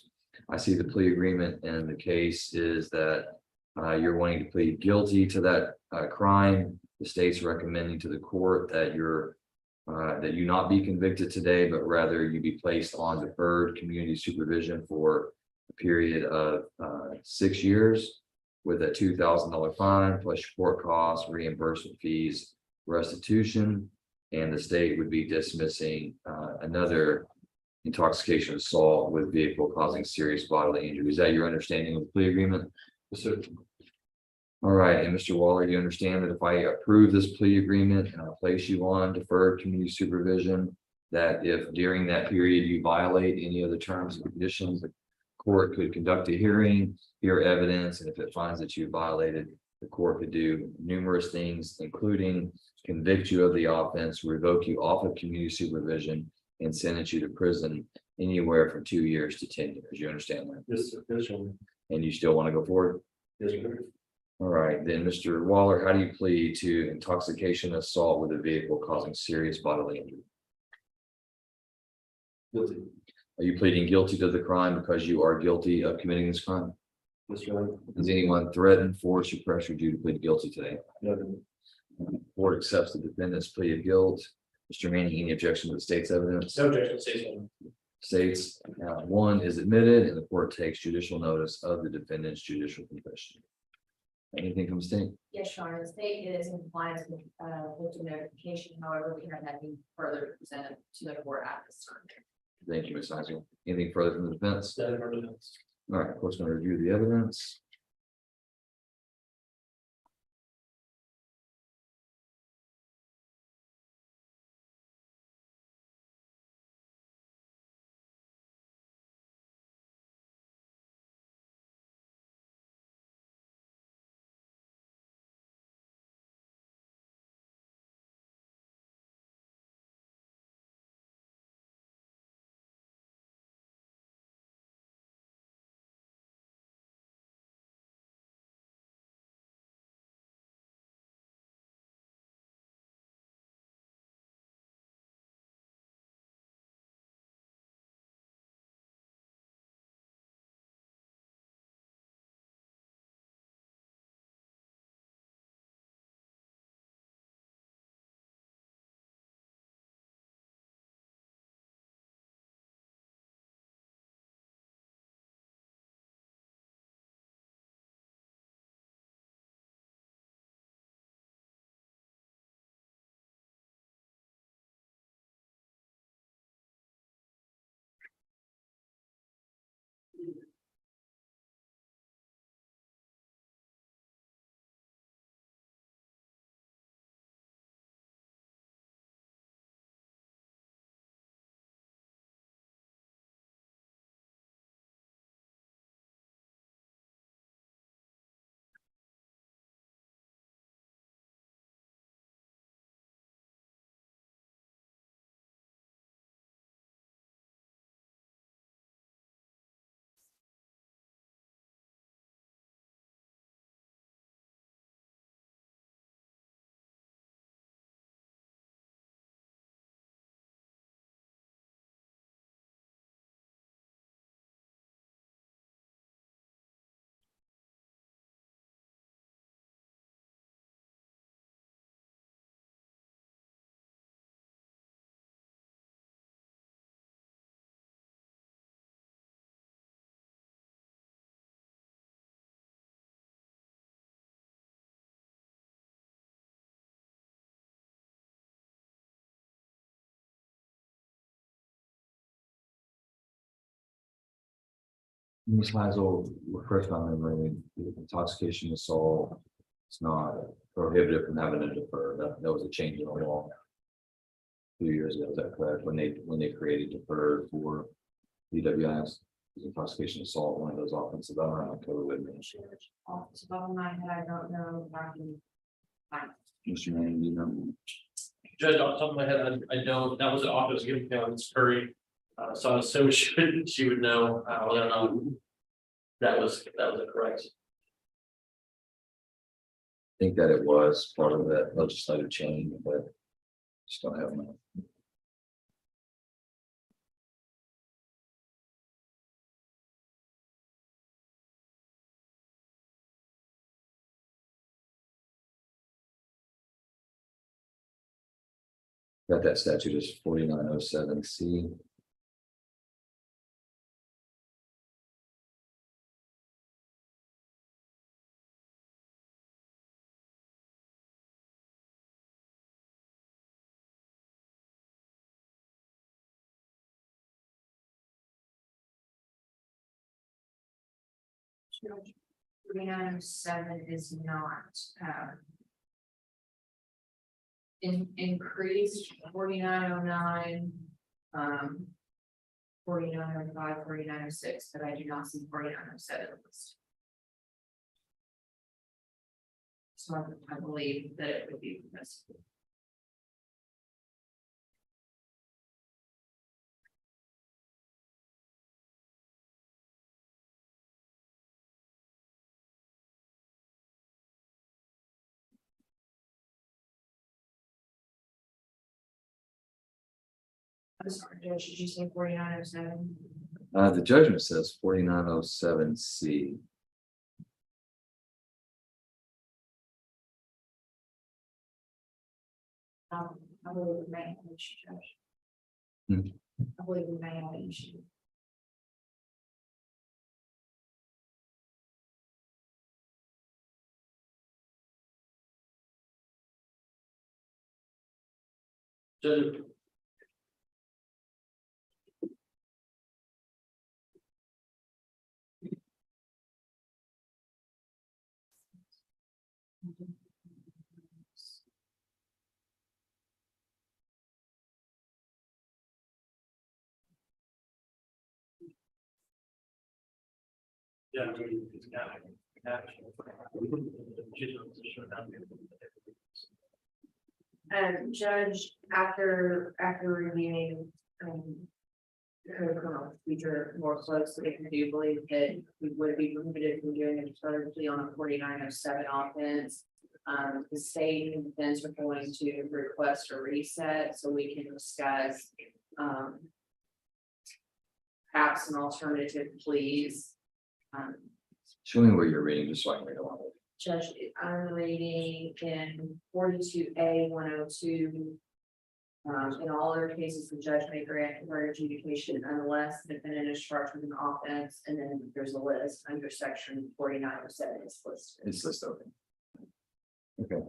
I see the plea agreement in the case is that you're wanting to plead guilty to that crime. The state's recommending to the court that that you not be convicted today, but rather you be placed on deferred community supervision for a period of 6 years with a $2,000 fine plus court costs, reimbursement fees, restitution, and the state would be dismissing another intoxication assault with vehicle causing serious bodily injury. Is that your understanding of the plea agreement? Yes, sir. All right, and Mr. Waller, you understand that if I approve this plea agreement and I place you on deferred community supervision, that if during that period you violate any of the terms and conditions, the court could conduct a hearing, hear evidence, and if it finds that you violated, the court could do numerous things, including convict you of the offense, revoke you off of community supervision, and sentence you to prison anywhere from 2 years to 10 years. You understand that? Yes, sir. Yes, sir. And you still want to go forward? Yes, sir. All right, then, Mr. Waller, how do you plead to intoxication assault with a vehicle causing serious bodily injury? Guilty. Are you pleading guilty to the crime because you are guilty of committing this crime? That's right. Has anyone threatened, forced, or pressured you to plead guilty today? No. Board accepts the defendant's plea of guilt. Mr. Manning, any objection to the state's evidence? No objection, say so. States, one is admitted and the court takes judicial notice of the defendant's judicial confession. Anything from the state? Yes, Your Honor, the state is in compliance with victim notification, however, we have nothing further presented to the court at this time. Thank you, Ms. Heisel. Anything further from the defense? None for defense. All right, court's going to review the evidence. Ms. Heisel, refresh my memory, intoxication assault. It's not prohibited from having to defer. That was a change in the law. 2 years ago, is that correct? When they created deferred for DWIs, intoxication assault, one of those offensive around code administration. Off the top of my head, I don't know if I can. Mr. Manning, do you know? Judge, off the top of my head, I don't, that was an office given to Ms. Curry. So I assume she would know, whether or not that was correct. I think that it was part of that legislative change, but just don't have enough. Got that statute is 4907C. Judge, 4907 is not, increased 4909, 4905, 4906, but I do not see 4907 list. So I believe that it would be permissible. I'm sorry, Judge, did you say 4907? The judgment says 4907C. I believe we may have an issue, Judge. Hmm. I believe we may have an issue. Judge, yeah, I mean, it's got. Judge, after reviewing, the code of criminal procedure more closely, I do believe that we would be prohibited from doing a charge plea on a 4907 offense. The state and defense are going to request a reset so we can discuss, perhaps an alternative pleas. Show me where you're reading, just so I can read along. Judge, I'm reading in 42A 102. In all other cases, the judge may grant deferred adjudication unless the defendant is charged with an offense, and then there's a list under section 4907 is listed. It's listed. Okay.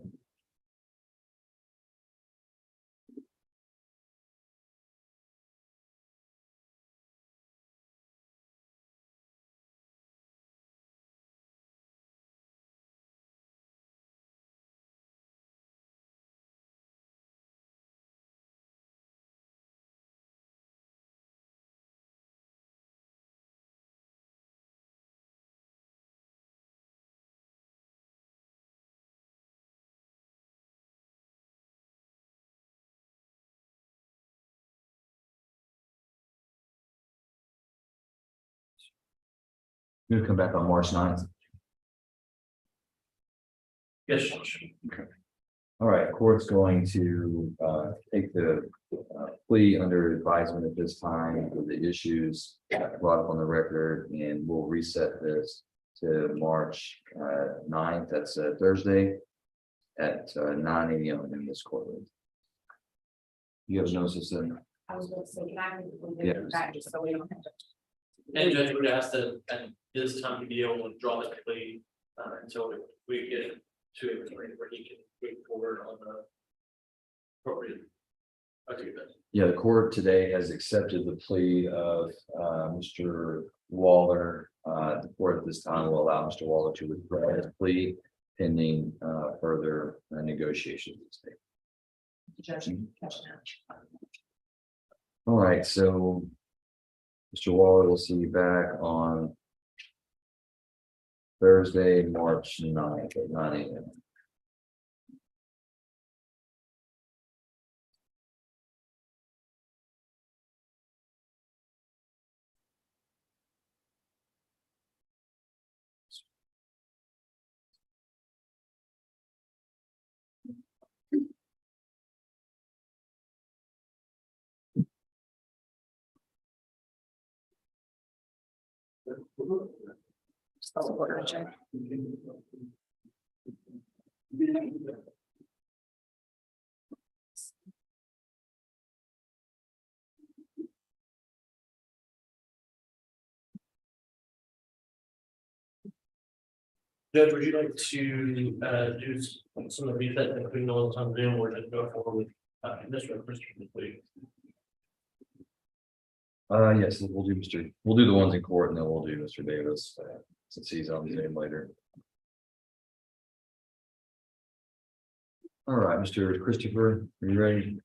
You're gonna come back on March 9th. Yes, Judge. All right, court's going to take the plea under advisement at this time with the issues brought up on the record, and we'll reset this to March 9th. That's a Thursday at 9 AM in this courtroom. You have a notice of that? I was going to say, can I move Yeah. it back just so we don't have to. And Judge would ask that at this time to be able to draw the plea until we get to a point where he can move forward on the appropriate. Okay, then. Yeah, the court today has accepted the plea of Mr. Waller. The court at this time will allow Mr. Waller to withdraw his plea pending further negotiations. Judge, catch that. All right, so Mr. Waller, we'll see you back on Thursday, March 9th at 9 AM. Judge, would you like to do some of these that we know what's on Zoom or just go forward with this requisition, please? Yes, we'll do the ones in court, and then we'll do Mr. Davis since he's on Zoom later. All right, Mr. Christopher, are you ready?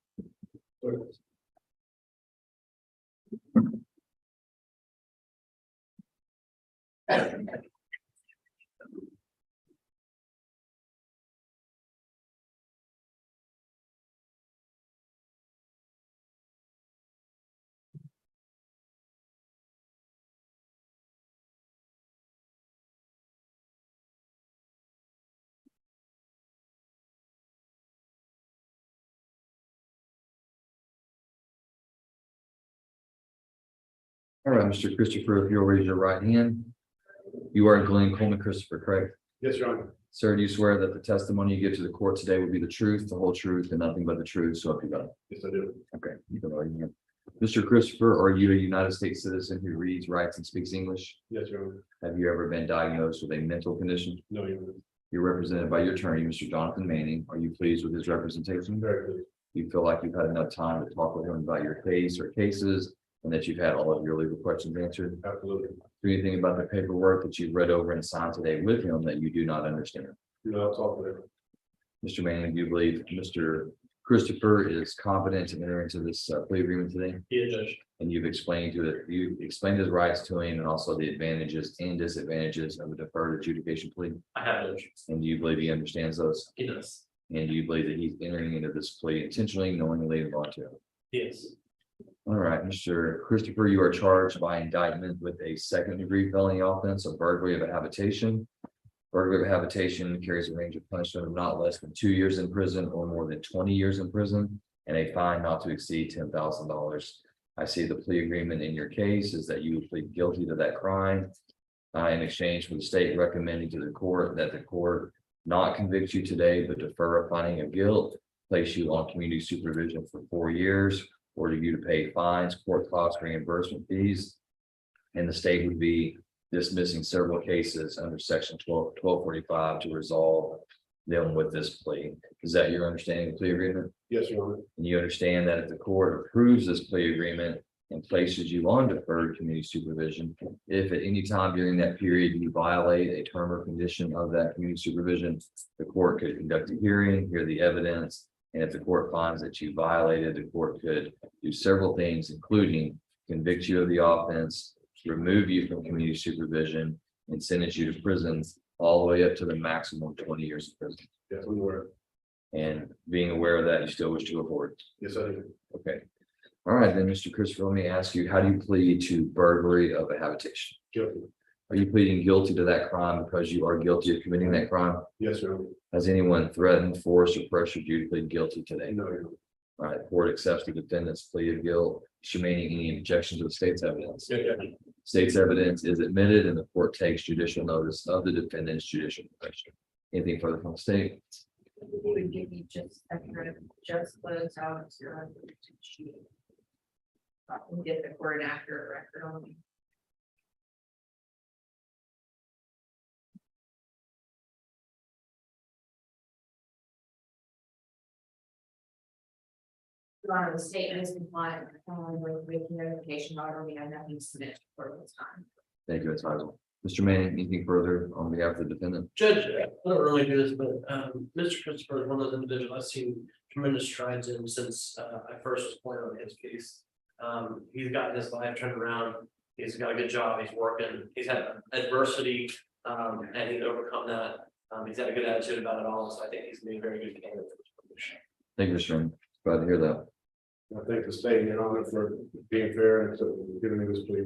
All right, Mr. Christopher, if you'll raise your right hand. You are Glenn Coleman Christopher, correct? Yes, Your Honor. Sir, do you swear that the testimony you give to the court today will be the truth, the whole truth, and nothing but the truth? So help you God. Yes, I do. Okay, you can argue. Mr. Christopher, are you a United States citizen who reads, writes, and speaks English? Yes, Your Honor. Have you ever been diagnosed with a mental condition? No, Your Honor. You're represented by your attorney, Mr. Jonathan Manning. Are you pleased with his representation? Very good. You feel like you've had enough time to talk with him about your case or cases, and that you've had all of your legal questions answered? Absolutely. Is there anything about the paperwork that you've read over and signed today with him that you do not understand? No, I'll talk with him. Mr. Manning, do you believe Mr. Christopher is competent to enter into this plea agreement today? Yeah, Judge. And you've explained his rights to him and also the advantages and disadvantages of a deferred adjudication plea. I have Judge. And do you believe he understands those? He does. And do you believe that he's entering into this plea intentionally, knowingly, and voluntarily? Yes. All right, Mr. Christopher, you are charged by indictment with a second-degree felony offense of burglary of a habitation. Burglary of a habitation carries a range of punishment of not less than 2 years in prison or more than 20 years in prison, and a fine not to exceed $10,000. I see the plea agreement in your case is that you would plead guilty to that crime in exchange for the state recommending to the court that the court not convict you today, but defer a finding of guilt, place you on community supervision for 4 years, order you to pay fines, court costs, reimbursement fees. And the state would be dismissing several cases under section 1245 to resolve them with this plea. Is that your understanding of the plea agreement? Yes, Your Honor. And you understand that if the court approves this plea agreement and places you on deferred community supervision, if at any time during that period you violate a term or condition of that community supervision, the court could conduct a hearing, hear the evidence. And if the court finds that you violated, the court could do several things, including convict you of the offense, remove you from community supervision, and sentence you to prison all the way up to the maximum 20 years of prison. Yes, I'm aware. And being aware of that, you still wish to afford. Yes, I do. Okay. All right, then, Mr. Christopher, let me ask you, how do you plead to burglary of a habitation? Guilty. Are you pleading guilty to that crime because you are guilty of committing that crime? Yes, Your Honor. Has anyone threatened, forced, or pressured you to plead guilty today? No, Your Honor. All right, the court accepts the defendant's plea of guilt. Is there any objection to the state's evidence? Yeah. State's evidence is admitted and the court takes judicial notice of the defendant's judicial confession. Anything further from the state? We would give you just a kind of just close out your sheet. And get the court an accurate record on you. The statement is compliant with notification order. We have nothing submitted for this time. Thank you, Ms. Heisel. Mr. Manning, anything further on behalf of the defendant? Judge, I don't really do this, but Mr. Christopher is one of those individuals I've seen tremendous strides in since I first was appointed on his case. He's gotten his life turned around. He's got a good job. He's working. He's had adversity and he's overcome that. He's had a good attitude about it all. So I think he's been a very good candidate for this position. Thank you, Mr. Manning. Glad to hear that. I thank the state and Your Honor for being fair and to giving me this plea.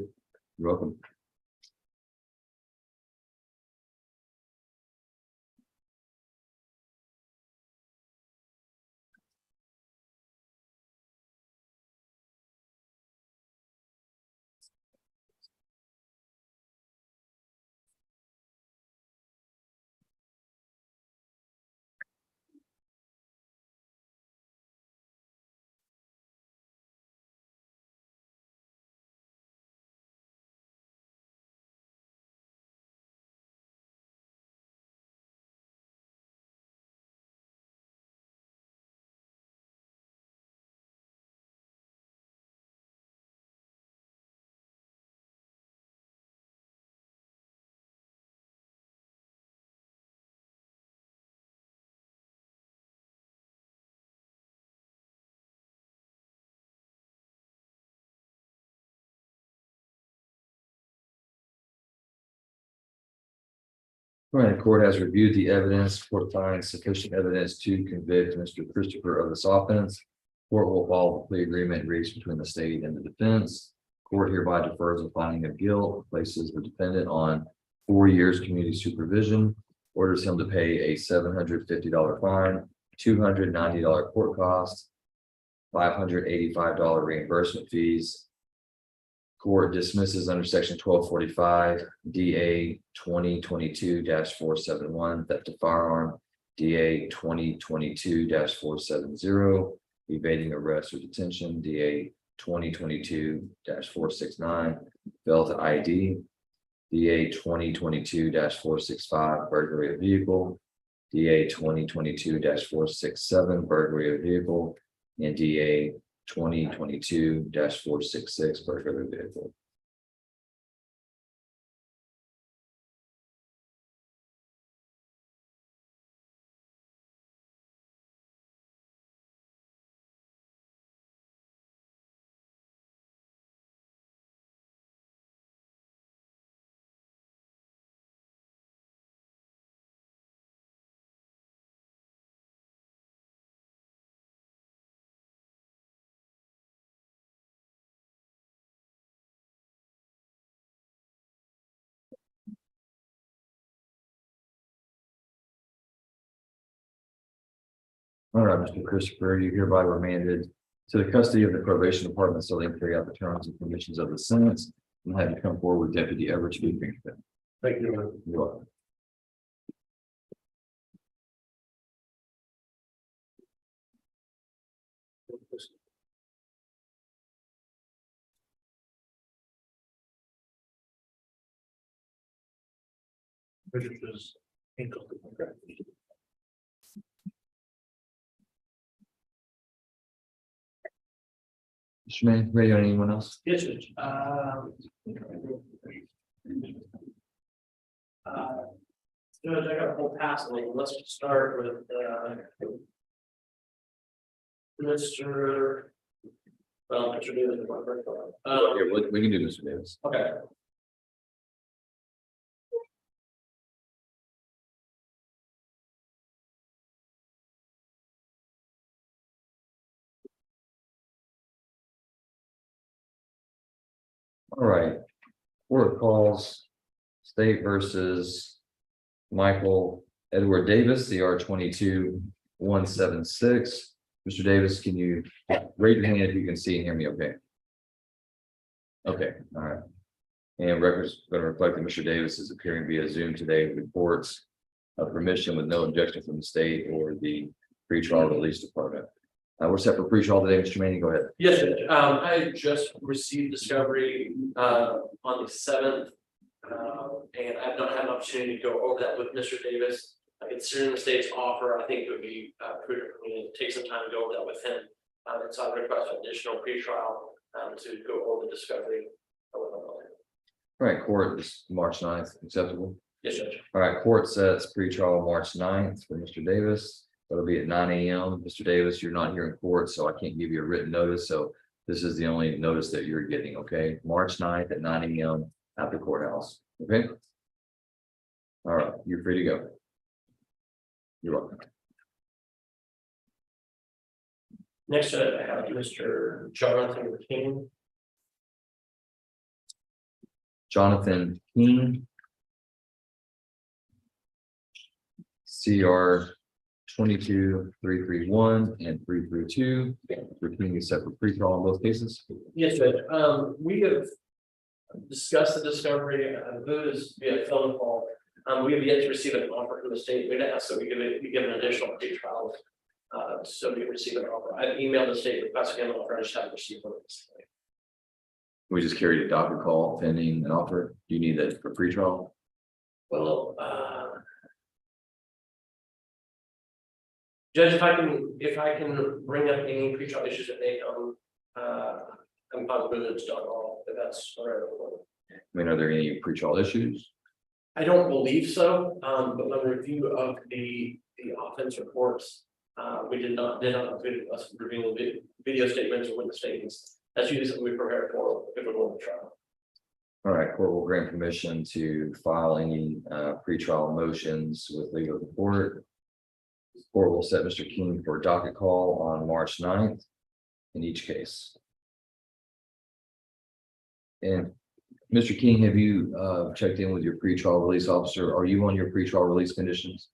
You're welcome. All right, the court has reviewed the evidence. Court finds sufficient evidence to convict Mr. Christopher of this offense. Court will follow the plea agreement reached between the state and the defense. Court hereby defers the finding of guilt, places the defendant on 4 years community supervision, orders him to pay a $750 fine, $290 court cost, $585 reimbursement fees, Court dismisses under section 1245, DA 2022-471, theft of firearm, DA 2022-470, evading arrest or detention, DA 2022-469, fail to ID, DA 2022-465, burglary of vehicle, DA 2022-467, burglary of vehicle, and DA 2022-466, burglary of vehicle. All right, Mr. Christopher, you hereby remanded to the custody of the probation department so they can carry out the terms and conditions of the sentence and have you come forward with Deputy Everett to be fingerprinted. Thank you. You're welcome. Mr. Manning, ready on anyone else? Yes, Judge. Judge, I got a whole pass on it. Let's start with, Mr. Well, Mr. Davis. Yeah, we can do Mr. Davis. Okay. All right. Court calls State versus Michael Edward Davis, CR 22-176. Mr. Davis, can you raise your hand if you can see and hear me okay? Okay, all right. And records going to reflect that Mr. Davis is appearing via Zoom today with reports of permission with no objection from the state or the pretrial release department. We're set for pretrial today. Mr. Manning, go ahead. Yes, Judge. I just received discovery on the 7th. And I've not had an opportunity to go over that with Mr. Davis. Considering the state's offer, I think it would be prudent for me to take some time to go over that with him. And so I request additional pretrial to go over the discovery. All right, court is March 9th, acceptable. Yes, Judge. All right, court sets pretrial March 9th for Mr. Davis. That'll be at 9 a.m. Mr. Davis, you're not here in court, so I can't give you a written notice. So this is the only notice that you're getting, okay? March 9th at 9 a.m. at the courthouse, okay? All right, you're free to go. You're welcome. Next, I have Mr. Jonathan King. Jonathan King. CR 22-331 and 332. Repeating set for pretrial in both cases. Yes, Judge. We have discussed the discovery, those via phone call. We have yet to receive an offer from the state. We'd ask that we give an additional pretrial. So we receive an offer. I've emailed the state requesting an offer. I just haven't received one. We just carried a docket call pending an offer. Do you need that for pretrial? Well, Judge, if I can bring up any pretrial issues that may come, I'm positive it's done all, if that's all right. I mean, are there any pretrial issues? I don't believe so, but my review of the offense reports, we did not include us reviewing the video statements or witness statements. That's usually something we prepare for if we're going to trial. All right, court will grant permission to file any pretrial motions with legal support. Court will set Mr. King for a docket call on March 9th in each case. And Mr. King, have you checked in with your pretrial release officer? Are you on your pretrial release conditions?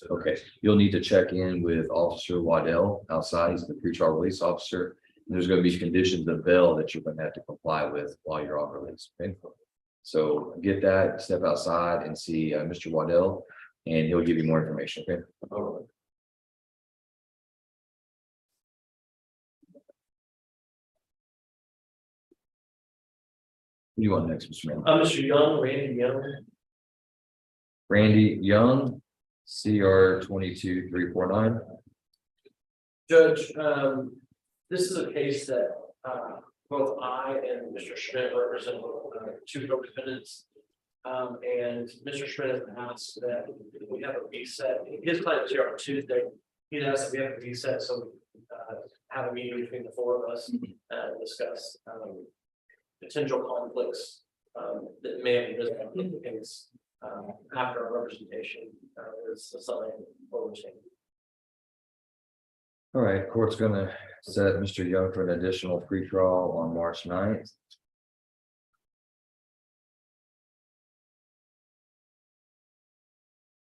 Okay, you'll need to check in with Officer Waddell outside. He's the pretrial release officer. There's gonna be conditions of bail that you're gonna have to comply with while you're on release. Okay? So get that, step outside and see Mr. Waddell, and he'll give you more information, okay? Who do you want next, Mr. Mann? Mr. Young, Randy Young. Randy Young, CR 22349. Judge, this is a case that, both I and Mr. Schmidt represent, two co-defendants. And Mr. Schmidt has asked that we have a reset. His client was here on Tuesday. He asked that we have a reset, so have a meeting between the four of us and discuss potential conflicts that may have arisen in the case after our representation is assigned or retained. All right, court's gonna set Mr. Young for an additional free trial on March 9th.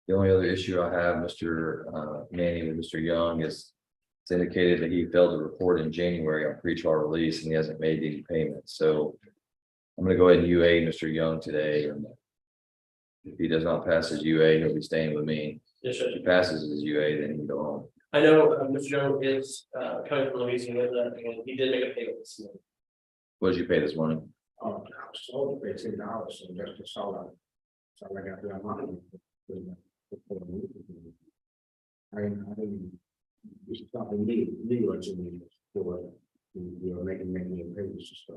The only other issue I have, Mr. Manning, with Mr. Young is it's indicated that he failed to report in January on pretrial release and he hasn't made any payments. So I'm gonna go ahead and UA Mr. Young today. And if he does not pass his UA, he'll be staying with me. Yes, If Judge. he passes his UA, then he can go home. I know Mr. Young is coming from Louisiana and he did make a payment this morning. What did you pay this morning? I was told to pay $10, so just to saw that. So I got that money. I didn't, it's something legal to me for, making payments and stuff.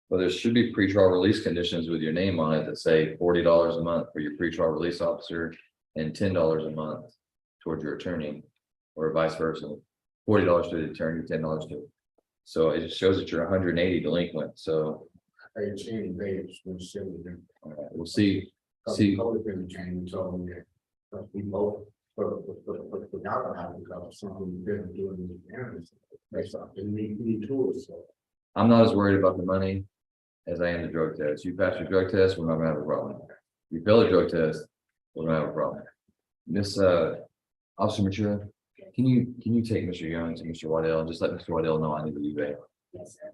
Well, there should be pretrial release conditions with your name on it that say $40 a month for your pretrial release officer and $10 a month towards your attorney, or vice versa. $40 to the attorney, $10 to. So it just shows that you're 180 delinquent. So I changed days when sitting there. we'll see. Codependent came and told me that we both forgot about it because something we didn't do in the parents. They thought they need tools, so. I'm not as worried about the money as I am the drug test. You pass your drug test, we're not gonna have a problem. You fail the drug test, we're gonna have a problem. Miss Officer Matura, can you take Mr. Young to Mr. Waddell and just let Mr. Waddell know I need the UA? Yes, sir.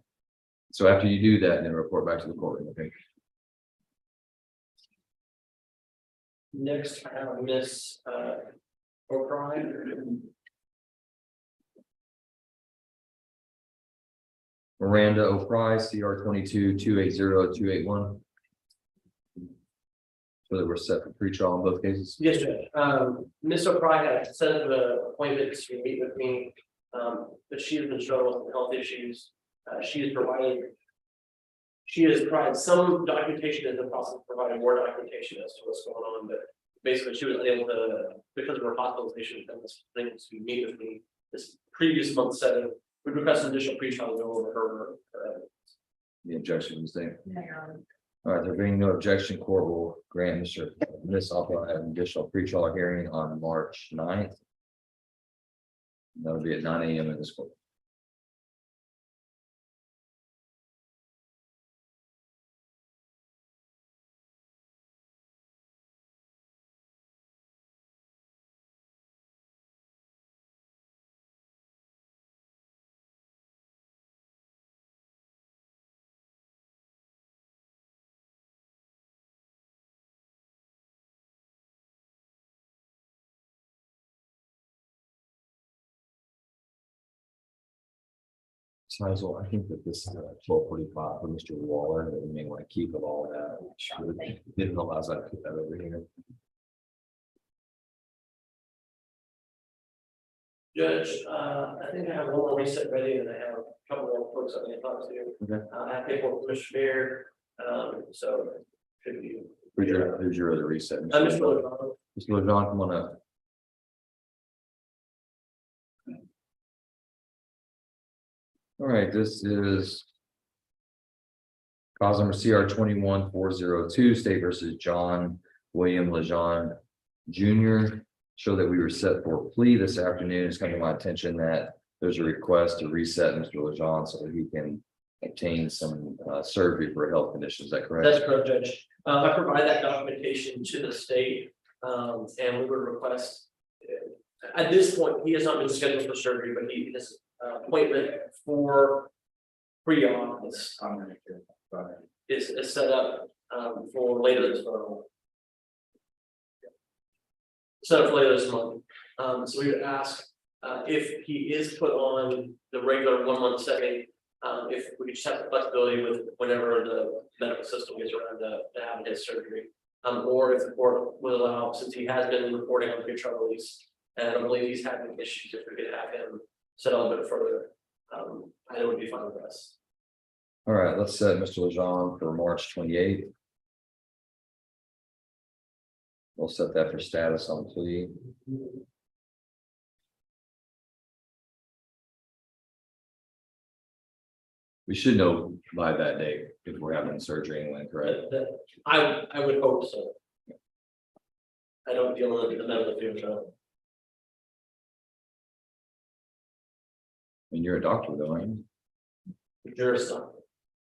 So after you do that, then report back to the courtroom, okay? Next, I have Miss O'Brien. Miranda O'Fry, CR 22-280-281. So that we're set for pretrial in both cases. Yes, Judge. Ms. O'Brien had set up an appointment to meet with me, but she has been struggling with health issues. She has provided some documentation in the process of providing more documentation as to what's going on, but basically she was unable to, because of her hospitalization, and this thing to meet with me this previous month setting. We request an additional pretrial to go over her. The objection was there. No, Your Honor. All right, there being no objection, court will grant Miss Alpha an additional pretrial hearing on March 9th. That'll be at 9 a.m. in this court. Sizel, I think that this 1245 for Mr. Waller, that we may want to keep of all that. Didn't allow us to put that over here. Judge, I think I have one more reset ready, and I have a couple more folks that I thought to. Okay. I have people from Mr. Bear, so should be. Who's your other reset? Mr. Lewis. Mr. LeJean, come on up. All right, this is cause number CR 21402, State versus John William LeJean Jr. Show that we were set for plea this afternoon. It's come to my attention that there's a request to reset Mr. LeJean so that he can obtain some surgery for a health condition. Is that correct? That's correct, Judge. I provide that documentation to the state, and we would request. At this point, he has not been scheduled for surgery, but he has appointment for pre-op is set up for later this month. Set up for later this month. So we would ask if he is put on the regular 1 month setting, if we could just have the flexibility with whenever the medical system gets around to having his surgery. Or if the court would allow, since he has been reporting on pretrial release, and I don't believe he's having issues, if we could have him set a little bit further, I know would be fine with us. All right, let's set Mr. Lejean for March 28th. We'll set that for status on plea. We should know by that date if we're having surgery anyway, correct? I would hope so. I don't deal with the medical field, so. And you're a doctor though, aren't you? Jurist stuff.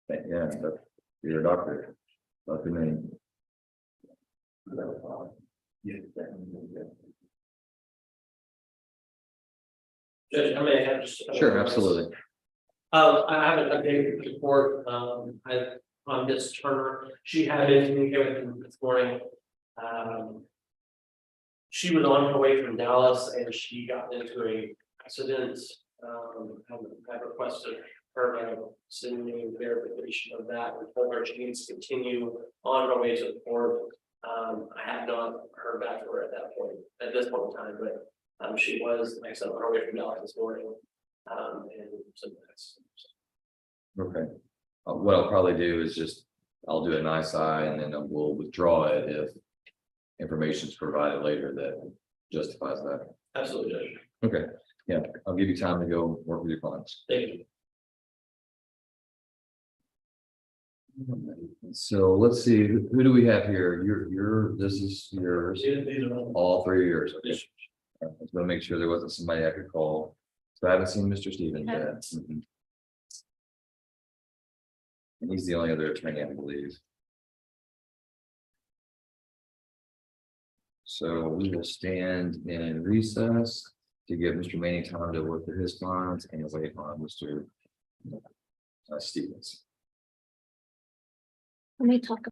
Yeah, but you're a doctor. Not the name. Judge, I may have just. Sure, absolutely. I have an update with the court, on Miss Turner, she had been communicating with him this morning. She was on her way from Dallas and she got into a accident, I requested her to send me verification of that, and told her she needs to continue on her way to the court. I have not heard back from her at that point, at this point in time, but she was, like I said, on her way from Dallas this morning. And so that's. Okay. What I'll probably do is just, I'll do an ISI and then we'll withdraw it if information is provided later that justifies that. Absolutely, Judge. Okay, yeah, I'll give you time to go work with your clients. Thank you. So let's see, who do we have here? This is yours, These are all 3 years. Okay. Yes. I was gonna make sure there wasn't somebody I could call. So I haven't seen Mr. Stevens yet. Mhm. And he's the only other attorney, I believe. So we will stand in recess to give Mr. Manning time to work with his clients and wait on Mr. Stevens. Let me talk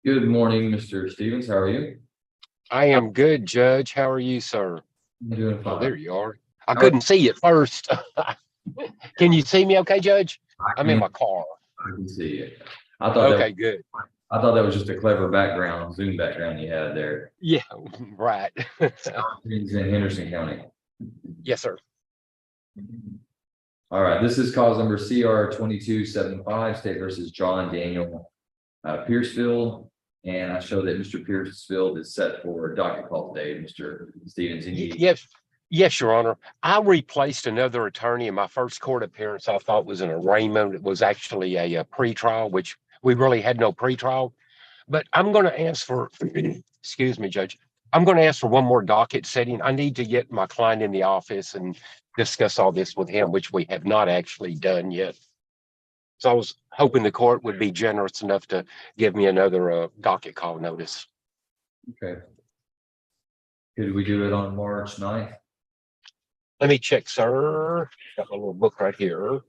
Good morning, Mr. Stevens. How are you? I am good, Judge. How are you, sir? I'm doing Oh, fine. there you are. I How- couldn't see you at first. Can you see me okay, Judge? I'm in my car. I can see it. I thought Okay, good. I thought that was just a clever background, Zoom background you had there. Yeah, right. He's in Henderson County. Yes, sir. All right, this is cause number CR 2275, State versus John Daniel Piercefield. And I show that Mr. Piercefield is set for docket call today. Mr. Stevens, Yes, yes, Your Honor. I replaced another attorney in my first court appearance. I thought was an arraignment. It was actually a pretrial, which we really had no pretrial. But I'm going to ask for, excuse me, Judge. I'm going to ask for one more docket setting. I need to get my client in the office and discuss all this with him, which we have not actually done yet. So I was hoping the court would be generous enough to give me another docket call notice. Okay. Could we do it on March 9th? Let me check, sir. Got my little book right here.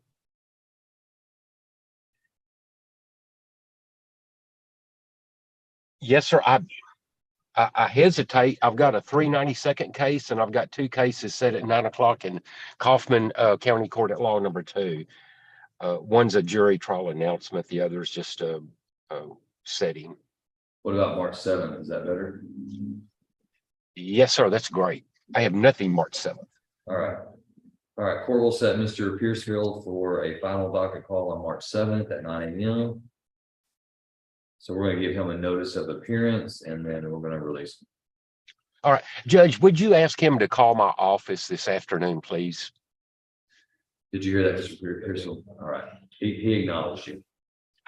Yes, sir. I hesitate. I've got a 392nd case and I've got two cases set at 9 o'clock in Kaufman County Court at Law number 2. One's a jury trial announcement. The other is just a setting. What about March 7th? Is that better? Yes, sir. That's great. I have nothing March 7th. All right. All right, court will set Mr. Piercefield for a final docket call on March 7th at 9 a.m. So we're going to give him a notice of appearance and then we're going to release him. All right. Judge, would you ask him to call my office this afternoon, please? Did you hear that, Mr. Piercefield? All right. He acknowledged you.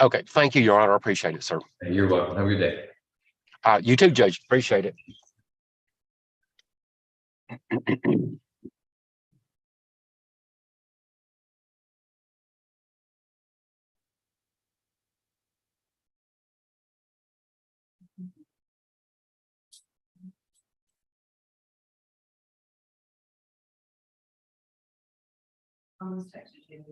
Okay. Thank you, Your Honor. I appreciate it, sir. Hey, you're welcome. Have a good day. You too, Judge. Appreciate it. Almost texted you.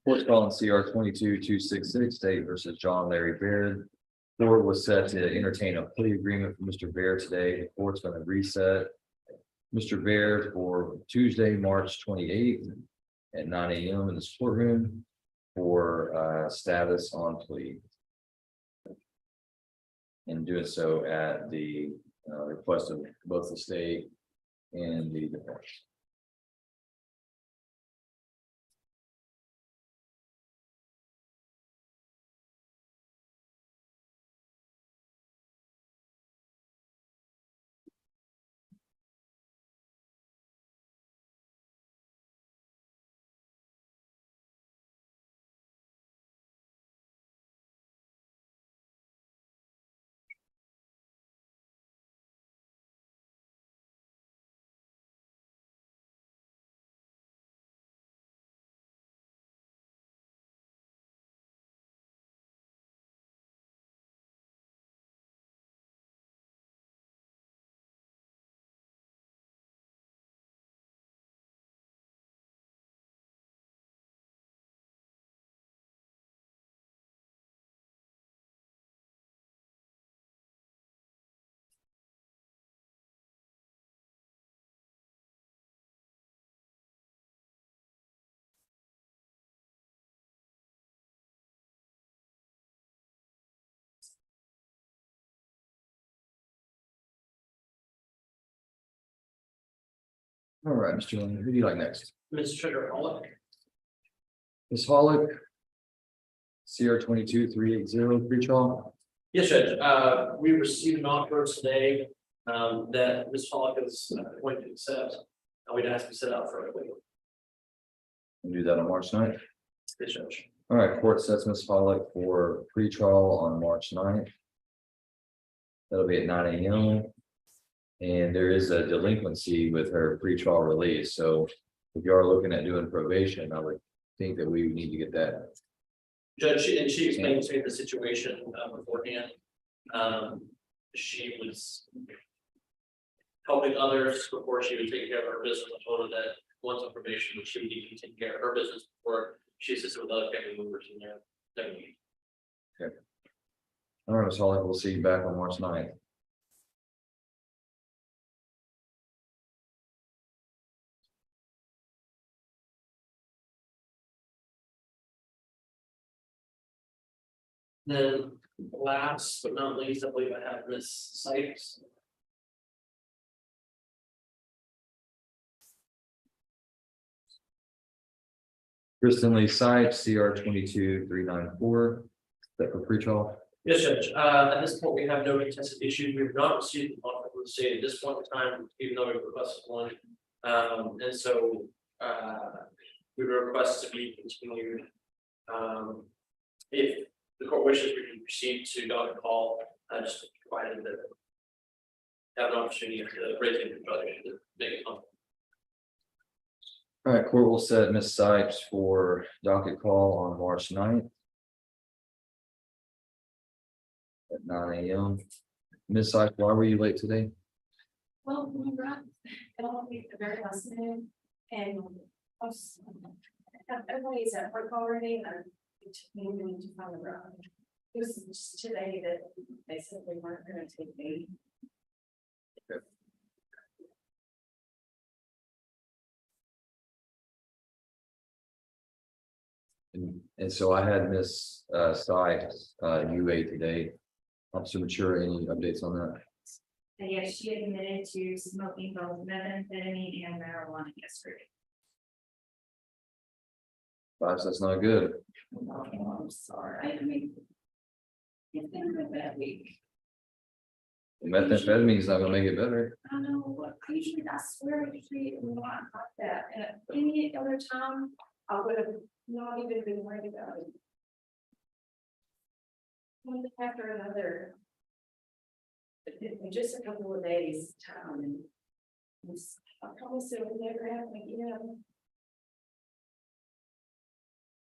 Court call on CR 22-266 State versus John Larry Baird. Court was set to entertain a plea agreement for Mr. Baird today. The court's going to reset Mr. Baird for Tuesday, March 28th at 9 a.m. in this courtroom for status on plea. And doing so at the request of both the state and the defense. All right, Mr. Lynn, who do you like next? Ms. Trigger, Pollock. Ms. Hollick. CR 22-380 pretrial. Yes, Judge, we received an offer today, that Ms. Pollock is going to accept. We'd ask to set out for a week. We'll do that on March 9th. Yes, Judge. All right, court sets Ms. Pollock for pretrial on March 9th. That'll be at 9 a.m. And there is a delinquency with her pretrial release, so if you are looking at doing probation, I would think that we need to get that. Judge, she explained to me the situation beforehand. She was helping others before she would take care of her business. I told her that once on probation, she would need to take care of her business before she assisted with other family members in their need. Okay. All right, Ms. Hollick, we'll see you back on March 9th. Then last but not least, I believe I have Ms. Sykes. Kristen Lee Sipes, CR 22-394. That for pretrial. Yes, Judge. At this point, we have no contested issues. We have not received an offer from the state at this point in time, even though we requested one. And so we would request to be continued. If the court wishes, we can proceed to Docket call, just provided that have an opportunity to raise it to make it come. All right, court will set Ms. Sipes for docket call on March 9th. At 9 a.m. Ms. Sipes, why were you late today? Well, we brought it all the very last minute and everybody's at work already and we need to find the road. It was just today that they said they weren't gonna take me. And so I had Ms. Sipes, UA today. Officer Mature, any updates on that? And yes, she admitted to smoking both methamphetamine and marijuana yesterday. Gosh, that's not good. Oh, I'm sorry. I mean, it's been a bad week. Methamphetamine is not gonna make it better. I know, usually I swear I usually not like that, and at any other time, I would have not even been worried about it. One after another. In just a couple of days time, and I promise it would never happen again.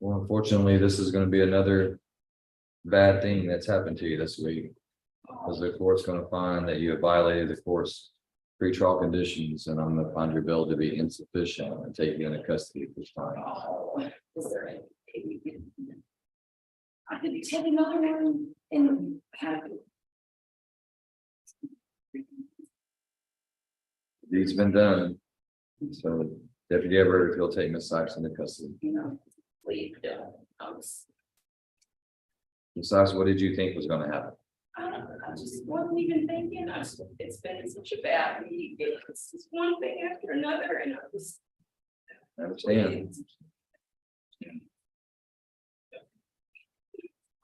Well, unfortunately, this is gonna be another bad thing that's happened to you this week. Because the court's gonna find that you have violated the court's pretrial conditions, and I'm gonna find your bill to be insufficient and take you into custody at this time. Oh, is there any I could take another one and have it. Deed's been done. So Deputy Everett, he'll take Ms. Sykes into custody. You know, leave it. I was, Ms. Sykes, what did you think was gonna happen? I don't know, I just wasn't even thinking, it's been such a bad week, it's just one thing after another, and I was. I understand.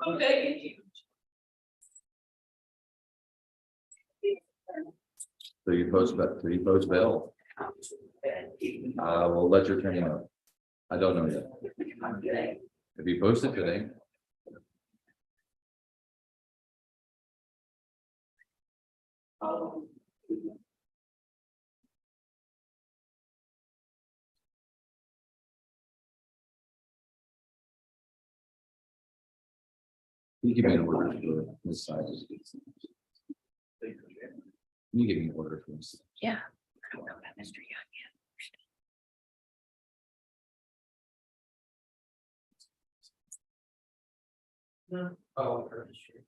I'm begging you. So you post bail. I will let your attorney know. I don't know yet. Okay. If you post it today, Oh. you give me an order for Ms. Sykes. You give me an order for Ms. Yeah. I don't know about Mr. Young yet. No. Oh, for sure.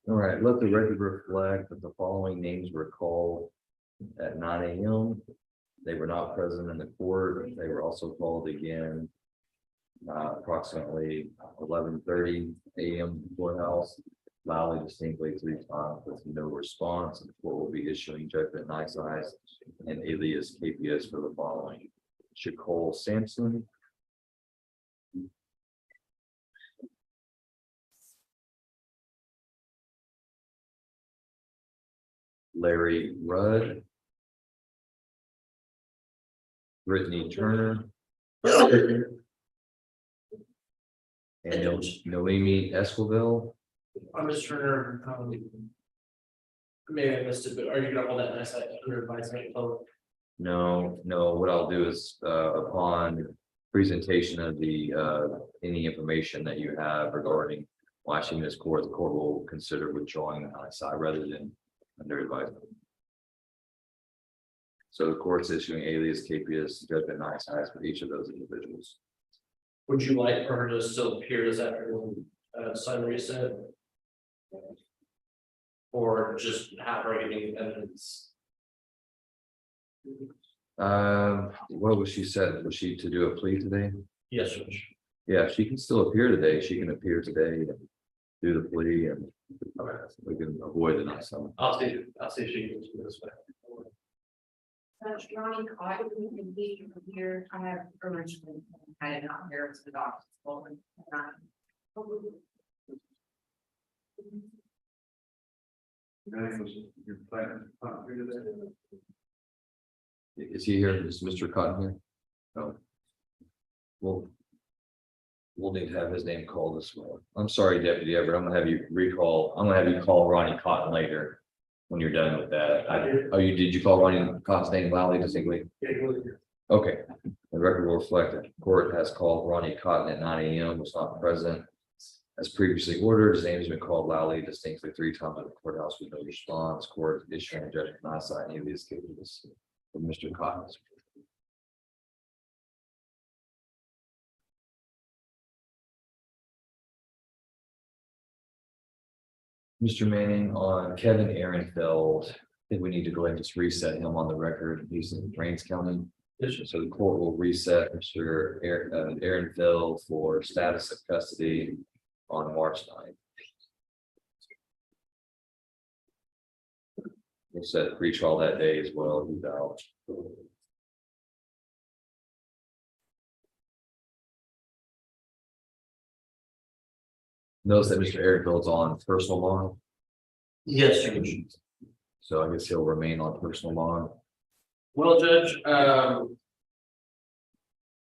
All right, let the record reflect that the following names were called at 9 a.m. They were not present in the court. They were also called again approximately 11:30 a.m. courthouse. Loudly, distinctly 3 times with no response. The court will be issuing judgment nice eyes and alias KPS for the following: Shacole Sampson, Larry Rudd, Brittany Turner, and Noemi Esquivel. I'm just Turner, maybe I missed it, but are you gonna hold that nice under advisement? No, what I'll do is upon presentation of the any information that you have regarding watching this court, the court will consider withdrawing the high side rather than under advisement. So the court's issuing alias KPS judgment nice eyes for each of those individuals. Would you like for her to still appear this afternoon, sign reset? Or just have her giving evidence? What was she said? Was she to do a plea today? Yes, Judge. Yeah, she can still appear today. She can appear today and do the plea, and we can avoid the next time. I'll see if she can do this back. Ronnie Cotton, can be here, I have originally, I did not hear it to the doctor's appointment. Is he here? Is Mr. Cotton here? No. We'll need to have his name called as well. I'm sorry, Deputy Everett. I'm gonna have you call Ronnie Cotton later when you're done with that. Did you call Ronnie Cotton's name loudly, distinctly? Okay. The record will reflect that the court has called Ronnie Cotton at 9 a.m. was not present. As previously ordered, his name has been called loudly, distinctly 3 times at the courthouse with no response. Court issuing judgment not signing any of these cases for Mr. Cotton. Mr. Manning, on Kevin Ehrenfeld, I think we need to go ahead and just reset him on the record. He's in Rains County. So the court will reset Mr. Ehrenfeld for status of custody on March 9th. We'll set pre-trial that day as well. He's out. Notice that Mr. Erickville's on personal bond, Yes, Judge. so I guess he'll remain on personal bond. Well, Judge, how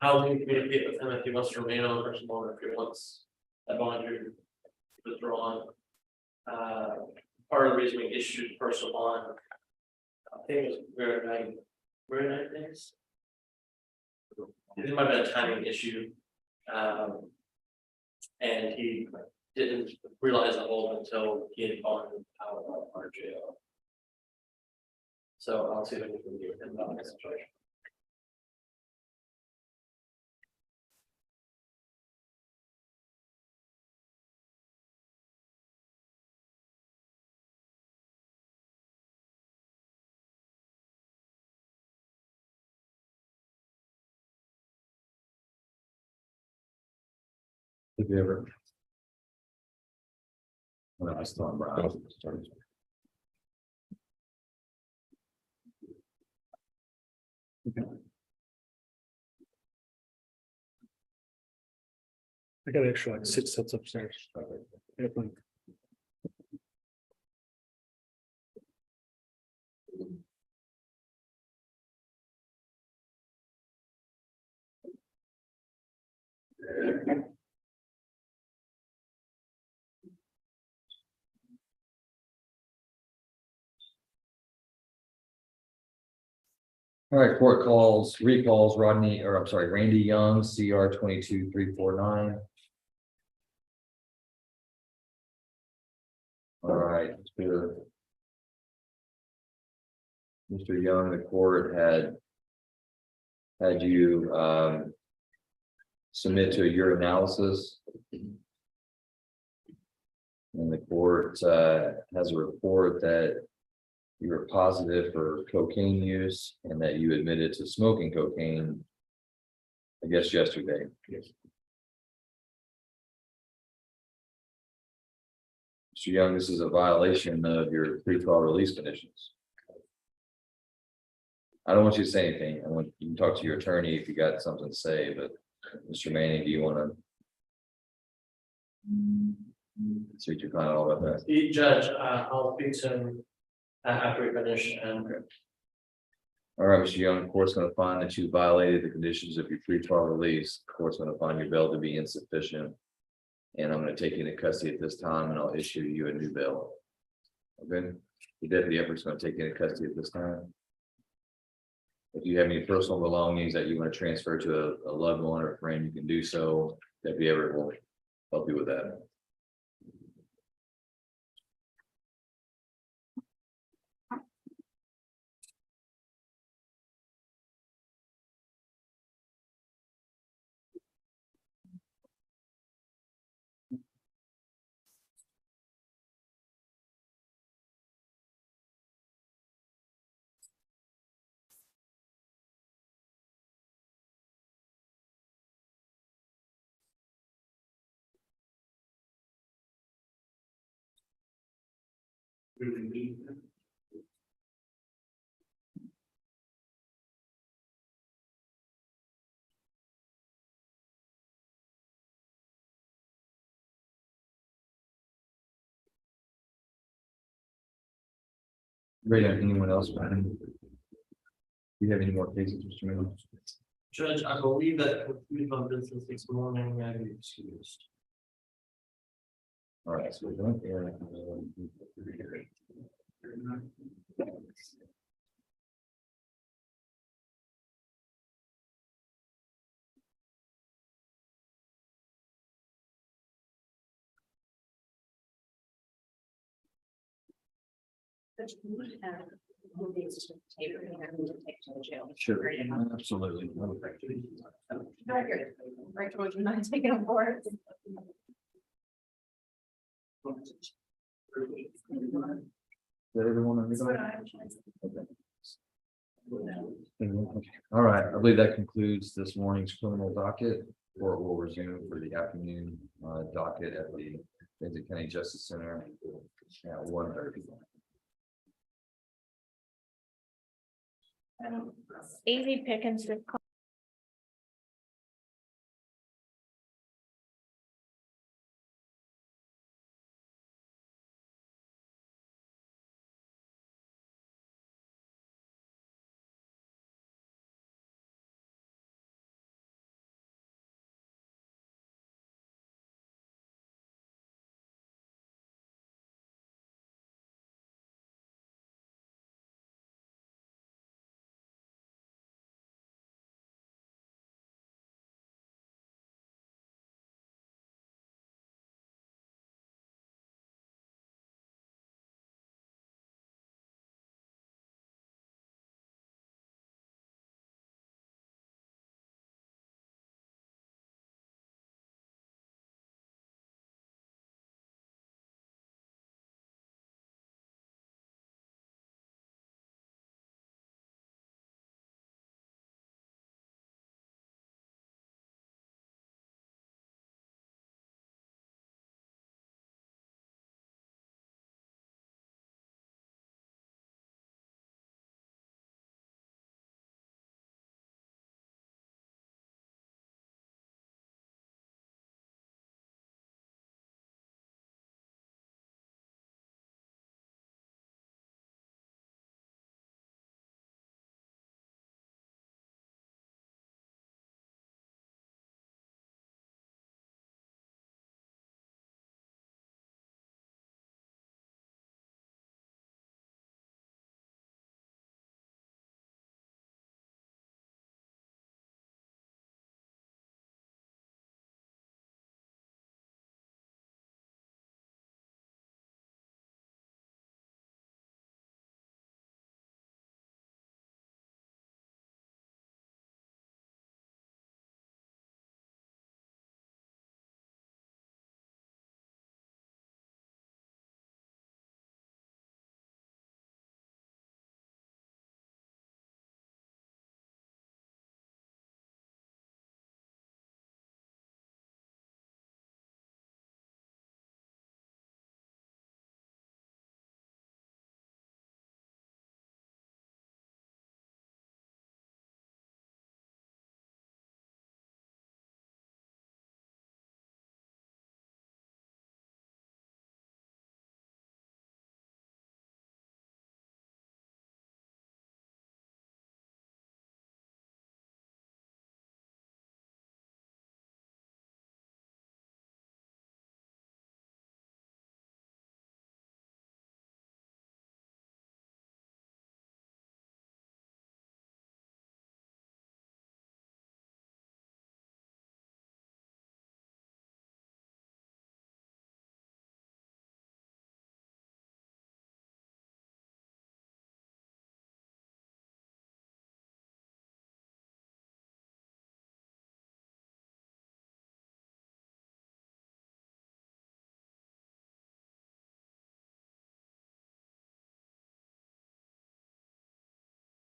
do you communicate with him if he wants to remain on the personal bond, or if he wants that bond to withdrawn? Part of the reason we issued personal bond, I think it was very nice days. It might have been a timing issue. And he didn't realize the hold until he had gone out of our jail. So I'll see if I can do with him about that situation. Have you ever? Well, I still on Brown. I got extra like 6 sets upstairs. Airplane. All right, court recalls Randy Young, CR 22349. All right, Mr. Young, the court had you submit to a urinalysis. And the court has a report that you were positive for cocaine use and that you admitted to smoking cocaine, I guess, yesterday. Yes. Mr. Young, this is a violation of your pre-trial release conditions. I don't want you to say anything. I want you to talk to your attorney if you got something to say, but Mr. Manning, do you want to see what you're finding all about that? Judge, I'll speak to him after we finish and. All right, Mr. Young, the court's going to find that you violated the conditions of your pre-trial release. The court's going to find your bail to be insufficient. And I'm going to take you into custody at this time and I'll issue you a new bail. Okay, the deputy effort's going to take you into custody at this time. If you have any personal belongings that you want to transfer to a loved one or a friend, you can do so. Deputy Everett will help you with that. Ready, anyone else? Do you have any more cases, Mr. Miller? Judge, I believe that concludes my business this morning and be excused. All right, so we're going here. Sure, absolutely. Rachel, would you mind taking on board? Is that everyone on your side? Okay. All right, I believe that concludes this morning's criminal docket. Court will resume for the afternoon docket at the Benton County Justice Center at 1:30. Easy pickings with